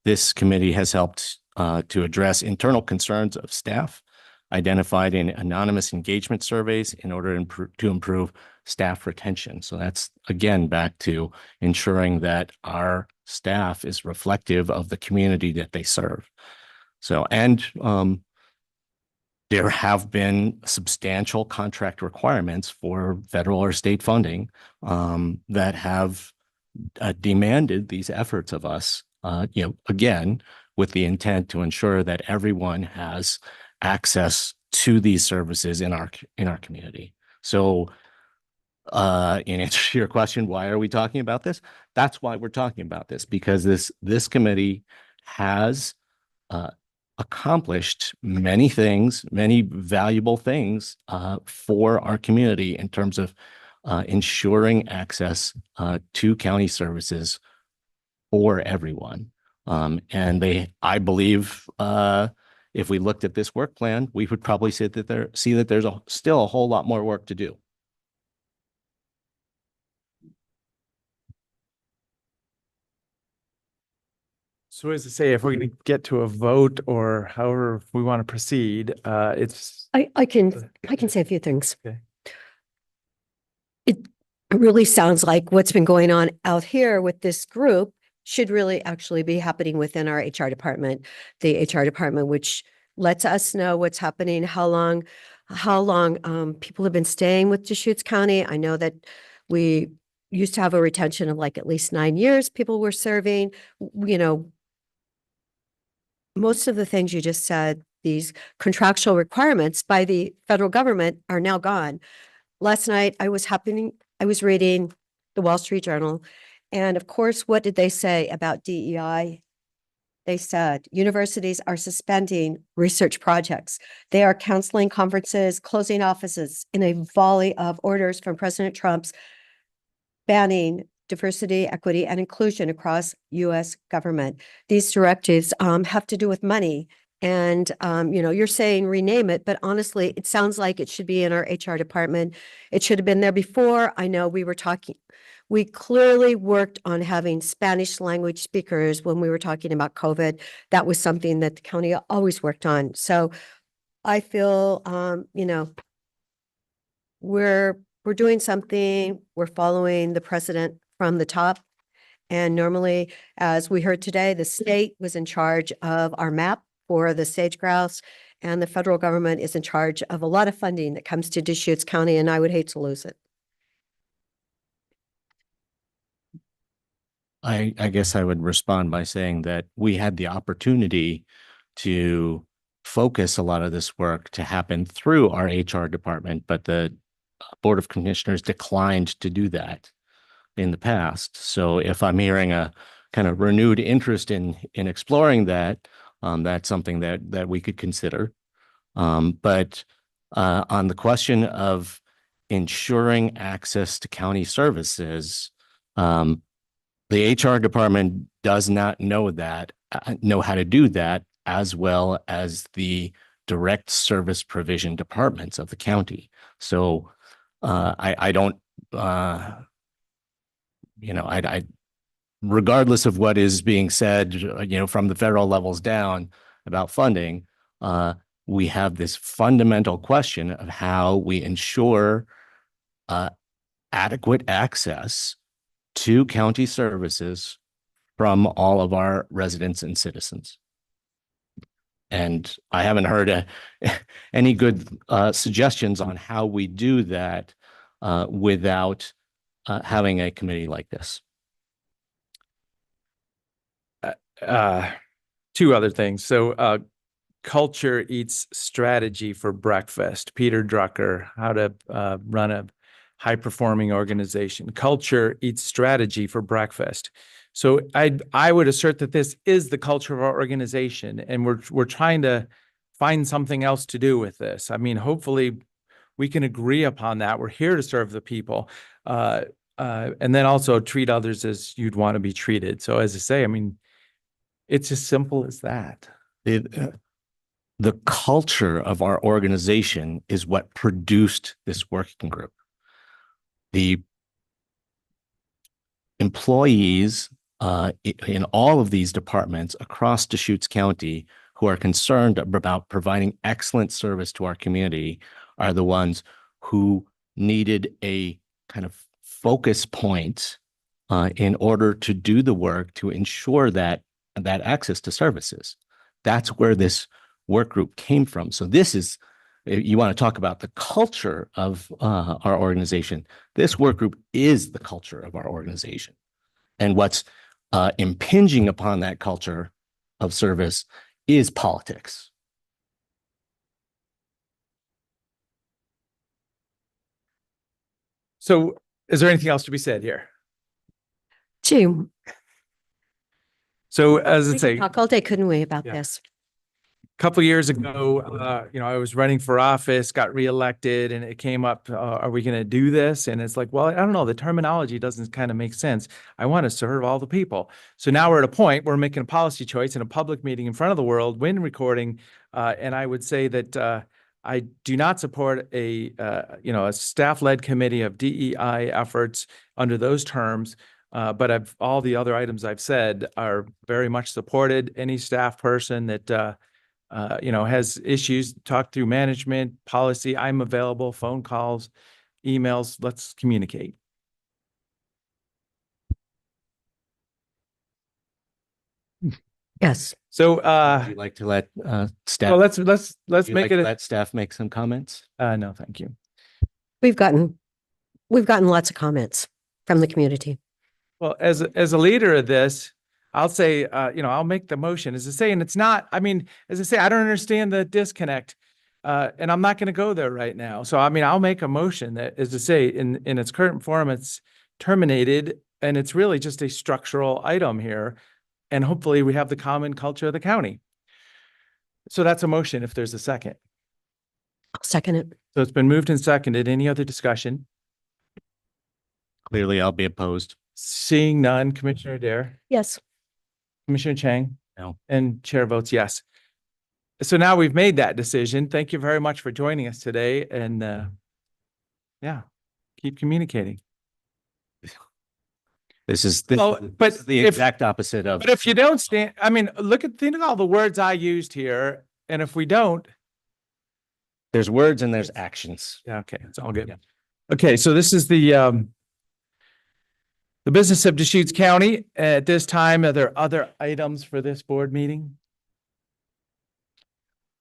S3: This committee has helped to address internal concerns of staff identified in anonymous engagement surveys in order to improve staff retention. So that's, again, back to ensuring that our staff is reflective of the community that they serve. So, and there have been substantial contract requirements for federal or state funding that have demanded these efforts of us, again, with the intent to ensure that everyone has access to these services in our community. So in answer to your question, why are we talking about this? That's why we're talking about this, because this committee has accomplished many things, many valuable things for our community in terms of ensuring access to county services for everyone. And I believe, if we looked at this work plan, we would probably see that there's still a whole lot more work to do.
S1: So as I say, if we're going to get to a vote or however we want to proceed, it's.
S2: I can say a few things.
S1: Okay.
S2: It really sounds like what's been going on out here with this group should really actually be happening within our HR department, the HR department, which lets us know what's happening, how long people have been staying with Deschutes County. I know that we used to have a retention of like at least 9 years people were serving, you know, most of the things you just said, these contractual requirements by the federal government are now gone. Last night I was reading the Wall Street Journal, and of course, what did they say about DEI? They said universities are suspending research projects. They are canceling conferences, closing offices in a volley of orders from President Trump's banning diversity, equity, and inclusion across U.S. government. These directives have to do with money. And, you know, you're saying rename it, but honestly, it sounds like it should be in our HR department. It should have been there before. I know we clearly worked on having Spanish language speakers when we were talking about COVID. That was something that the county always worked on. So I feel, you know, we're doing something, we're following the precedent from the top. And normally, as we heard today, the state was in charge of our map for the sage grouse, and the federal government is in charge of a lot of funding that comes to Deschutes County, and I would hate to lose it.
S3: I guess I would respond by saying that we had the opportunity to focus a lot of this work to happen through our HR department, but the Board of Commissioners declined to do that in the past. So if I'm hearing a kind of renewed interest in exploring that, that's something that we could consider. But on the question of ensuring access to county services, the HR department does not know how to do that as well as the direct service provision departments of the county. So I don't, you know, I regardless of what is being said, you know, from the federal levels down about funding, we have this fundamental question of how we ensure adequate access to county services from all of our residents and citizens. And I haven't heard any good suggestions on how we do that without having a committee like this.
S1: Two other things. So culture eats strategy for breakfast. Peter Drucker, how to run a high-performing organization. Culture eats strategy for breakfast. So I would assert that this is the culture of our organization, and we're trying to find something else to do with this. I mean, hopefully we can agree upon that. We're here to serve the people, and then also treat others as you'd want to be treated. So as I say, I mean, it's as simple as that.
S3: The culture of our organization is what produced this working group. The employees in all of these departments across Deschutes County who are concerned about providing excellent service to our community are the ones who needed a kind of focus point in order to do the work to ensure that access to services. That's where this work group came from. So this is, you want to talk about the culture of our organization. This work group is the culture of our organization. And what's impinging upon that culture of service is politics.
S1: So is there anything else to be said here?
S2: Gee,
S1: So as I
S2: we could
S1: say,
S2: talk all day, couldn't we, about
S1: Yeah.
S2: this?
S1: couple of years ago, you know, I was running for office, got reelected, and it came up, are we going to do this? And it's like, well, I don't know. The terminology doesn't kind of make sense. I want to serve all the people. So now we're at a point where we're making a policy choice in a public meeting in front of the world, when recording. And I would say that I do not support a staff-led committee of DEI efforts under those terms. But all the other items I've said are very much supported. Any staff person that, has issues, talk through management, policy, I'm available, phone calls, emails, let's communicate.
S2: Yes.
S1: So,
S3: Would you like to let staff?
S1: well, let's
S3: would you
S1: make
S3: like
S1: it
S3: to
S1: a,
S3: let staff make some comments.
S1: no, thank you.
S2: We've gotten lots of comments from the community.
S1: Well, as a leader of this, I'll say, I'll make the motion. As I say, and it's not, I mean, as I say, I don't understand the disconnect. And I'm not going to go there right now. So, I mean, I'll make a motion that, as I say, in its current form, it's terminated, and it's really just a structural item here. And hopefully we have the common culture of the county. So that's a motion if there's a second.
S2: I'll second it.
S1: So it's been moved and seconded. Any other discussion?
S3: Clearly, I'll be opposed.
S1: Seeing none, Commissioner Dare,
S2: Yes.
S1: Commissioner Chang?
S3: No.
S1: And chair votes yes. So now we've made that decision. Thank you very much for joining us today, and keep communicating.
S3: This is
S1: Well, but
S3: this is the
S1: if-
S3: exact opposite of.
S1: But if you don't stand, I mean, think of all the words I used here, and if we don't,
S3: There's words and there's actions.
S1: yeah, okay, it's all good.
S3: Yeah.
S1: Okay, so this is the business of Deschutes County. At this time, are there other items for this board meeting?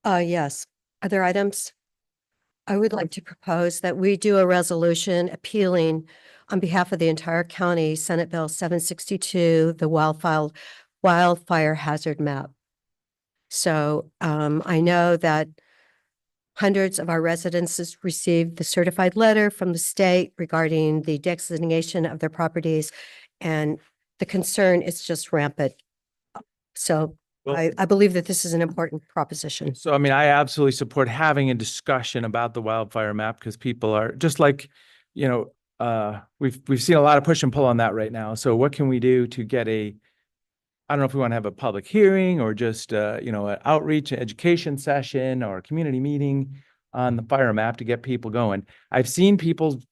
S2: Yes. Other items? I would like to propose that we do a resolution appealing on behalf of the entire county, Senate Bill 762, the wildfire hazard map. So I know that hundreds of our residences received the certified letter from the state regarding the designation of their properties, and the concern is just rampant. So
S1: Well-
S2: I believe that this is an important proposition.
S1: So, I mean, I absolutely support having a discussion about the wildfire map, because people are just like, we've seen a lot of push and pull on that right now. So what can we do to get I don't know if we want to have a public hearing or just, an outreach, education session or a community meeting on the fire map to get people going. I've seen people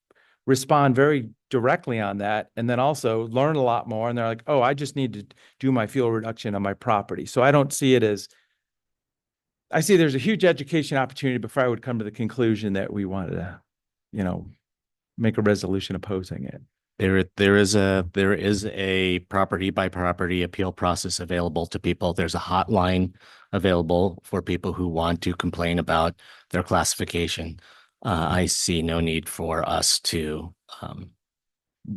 S1: respond very directly on that, and then also learn a lot more. And they're like, oh, I just need to do my fuel reduction on my property. So I don't see it as, I see there's a huge education opportunity before I would come to the conclusion that we wanted to, make a resolution opposing it.
S3: There is a property by property appeal process available to people. There's a hotline available for people who want to complain about their classification. I see no need for us to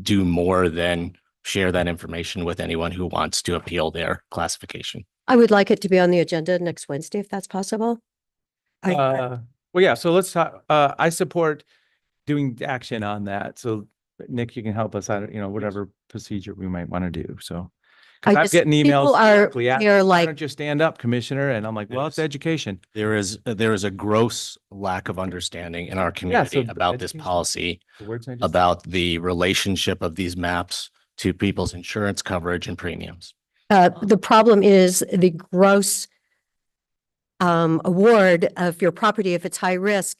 S3: do more than share that information with anyone who wants to appeal their classification.
S2: I would like it to be on the agenda next Wednesday, if that's possible.
S1: Well, yeah, so let's talk, I support doing action on that. So Nick, you can help us out, whatever procedure we might want to do. So, because I'm getting emails directly at me,
S2: they're
S1: why
S2: like,
S1: don't you stand up, Commissioner? And I'm like, well, it's education.
S3: There is a gross lack of understanding in our community
S1: so
S3: about this
S1: education.
S3: policy,
S1: The words I just-
S3: about the relationship of these maps to people's insurance coverage and premiums.
S2: the problem is the gross award of your property if it's high risk,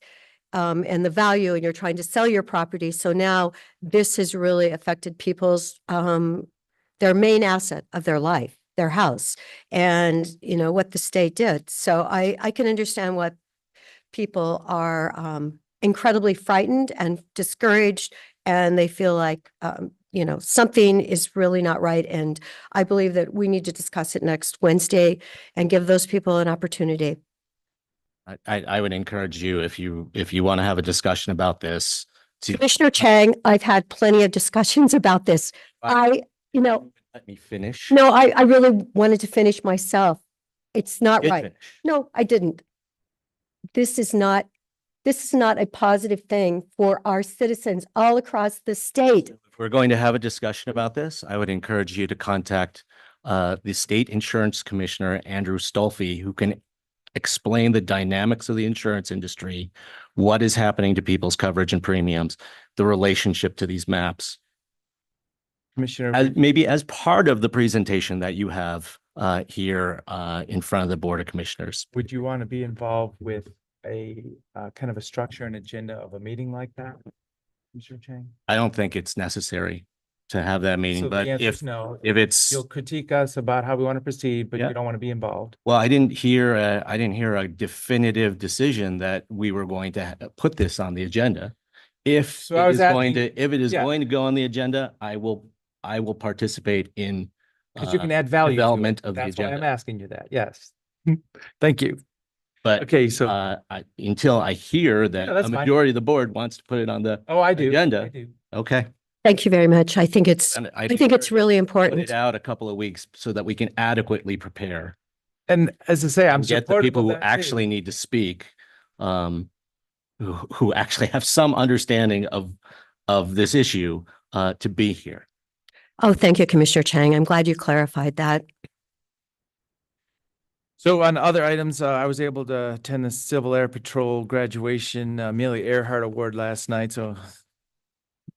S2: and the value, and you're trying to sell your property. So now this has really affected people's, their main asset of their life, their house, and what the state did. So I can understand what people are incredibly frightened and discouraged, and they feel like, something is really not right. And I believe that we need to discuss it next Wednesday and give those people an opportunity.
S3: I would encourage you, if you want to have a discussion about this, to
S2: Commissioner Chang, I've had plenty of discussions about this.
S3: let me finish.
S2: No, I really wanted to finish myself. It's not
S3: Did
S2: right.
S3: finish.
S2: No, I didn't. This is not a positive thing for our citizens all across the state.
S3: If we're going to have a discussion about this, I would encourage you to contact the State Insurance Commissioner, Andrew Stolfi, who can explain the dynamics of the insurance industry, what is happening to people's coverage and premiums, the relationship to these maps.
S1: Commissioner,
S3: Maybe as part of the presentation that you have here in front of the Board of Commissioners.
S1: would you want to be involved with a kind of a structure and agenda of a meeting like that? Commissioner Chang?
S3: I don't think it's necessary. to have that meeting,
S1: So the
S3: but
S1: answer is
S3: if,
S1: no.
S3: if it's,
S1: You'll critique us about how we want to proceed, but
S3: Yeah.
S1: you don't want to be involved.
S3: well, I didn't hear a definitive decision that we were going to put this on the agenda. If
S1: So I
S3: it
S1: was
S3: is going
S1: asking-
S3: to, if it is
S1: yeah.
S3: going to go on the agenda, I will participate in
S1: Because you can add value to it.
S3: development of the
S1: That's why I'm
S3: agenda.
S1: asking you that. Yes. Thank you.
S3: But
S1: Okay, so,
S3: until I hear that
S1: Yeah, that's
S3: a
S1: fine.
S3: majority of the board wants to put it on the
S1: oh, I do.
S3: agenda.
S1: I do.
S3: Okay.
S2: Thank you very much. I think it's,
S3: And
S2: I think it's really
S3: put
S2: important.
S3: it out a couple of weeks so that we can adequately prepare.
S1: And as I say, I'm
S3: And get the
S1: supportive
S3: people
S1: of
S3: who
S1: that too.
S3: actually need to speak, who actually have some understanding of this issue, to be here.
S2: Oh, thank you, Commissioner Chang. I'm glad you clarified that.
S1: So on other items, I was able to attend the Civil Air Patrol graduation, Amelia Earhart Award last night. So,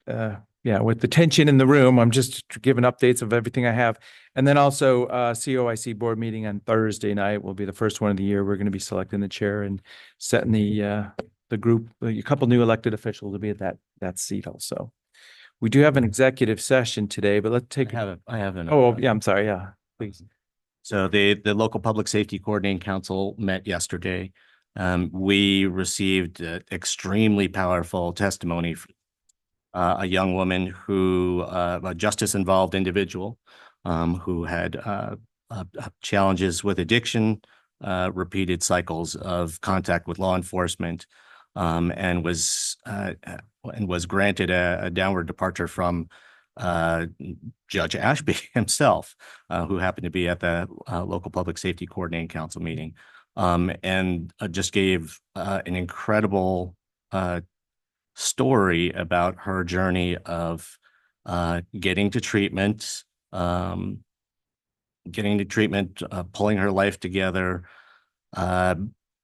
S1: yeah, with the tension in the room, I'm just giving updates of everything I have. And then also, COIC board meeting on Thursday night will be the first one of the year. We're going to be selecting the chair and setting the group, a couple new elected officials to be at that seat also. We do have an executive session today, but let's take.
S3: I have an.
S1: Oh, yeah, I'm sorry. Yeah, please.
S3: So the local public safety coordinating council met yesterday. We received extremely powerful testimony from a young woman who, a justice involved individual, who had challenges with addiction, repeated cycles of contact with law enforcement, and was granted a downward departure from Judge Ashby himself, who happened to be at the local public safety coordinating council meeting, and just gave an incredible story about her journey of getting to treatment, pulling her life together,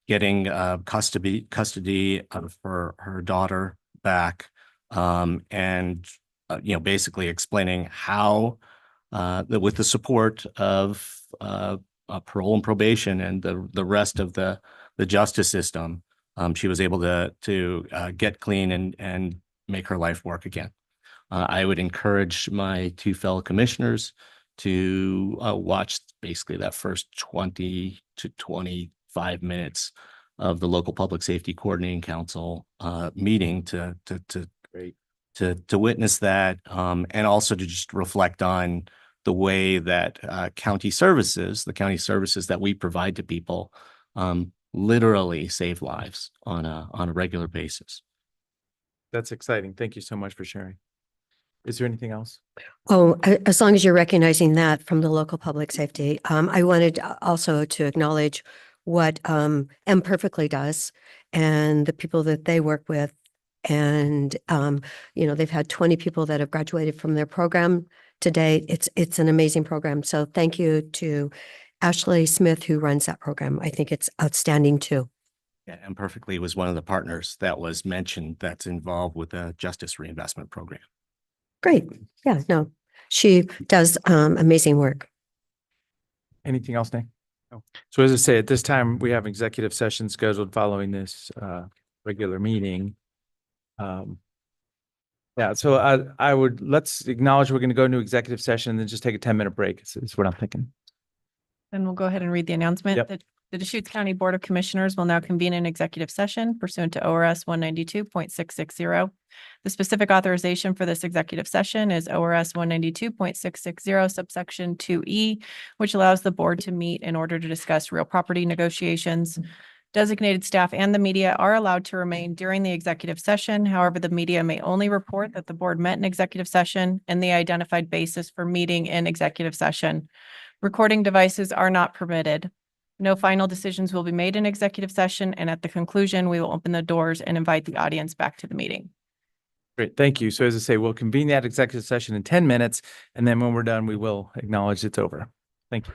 S3: getting custody of her daughter back, and basically explaining how, with the support of parole and probation and the rest of the justice system, she was able to get clean and make her life work again. I would encourage my two fellow commissioners to watch basically that first 20 to 25 minutes of the local public safety coordinating council meeting to witness that, and also to just reflect on the way that the county services that we provide to people, literally save lives on a regular basis.
S1: That's exciting. Thank you so much for sharing. Is there anything else?
S2: Oh, as long as you're recognizing that from the local public safety, I wanted also to acknowledge what M Perfectly does and the people that they work with. And, they've had 20 people that have graduated from their program to date. It's an amazing program. So thank you to Ashley Smith, who runs that program. I think it's outstanding too.
S3: Yeah, and Perfectly was one of the partners that was mentioned that's involved with the Justice Reinvestment Program.
S2: Great. Yeah, no, she does amazing work.
S1: Anything else, Nick? No. So as I say, at this time, we have executive session scheduled following this regular meeting. Yeah, so let's acknowledge we're going to go into executive session and then just take a 10-minute break is what I'm thinking.
S4: Then we'll go ahead and read the announcement.
S1: Yep.
S4: The Deschutes County Board of Commissioners will now convene an executive session pursuant to ORS 192.660. The specific authorization for this executive session is ORS 192.660 subsection 2E, which allows the board to meet in order to discuss real property negotiations. Designated staff and the media are allowed to remain during the executive session. However, the media may only report that the board met in executive session and the identified basis for meeting in executive session. Recording devices are not permitted. No final decisions will be made in executive session, and at the conclusion, we will open the doors and invite the audience back to the meeting.
S1: Great, thank you. So as I say, we'll convene that executive session in 10 minutes, and then when we're done, we will acknowledge it's over. Thank you.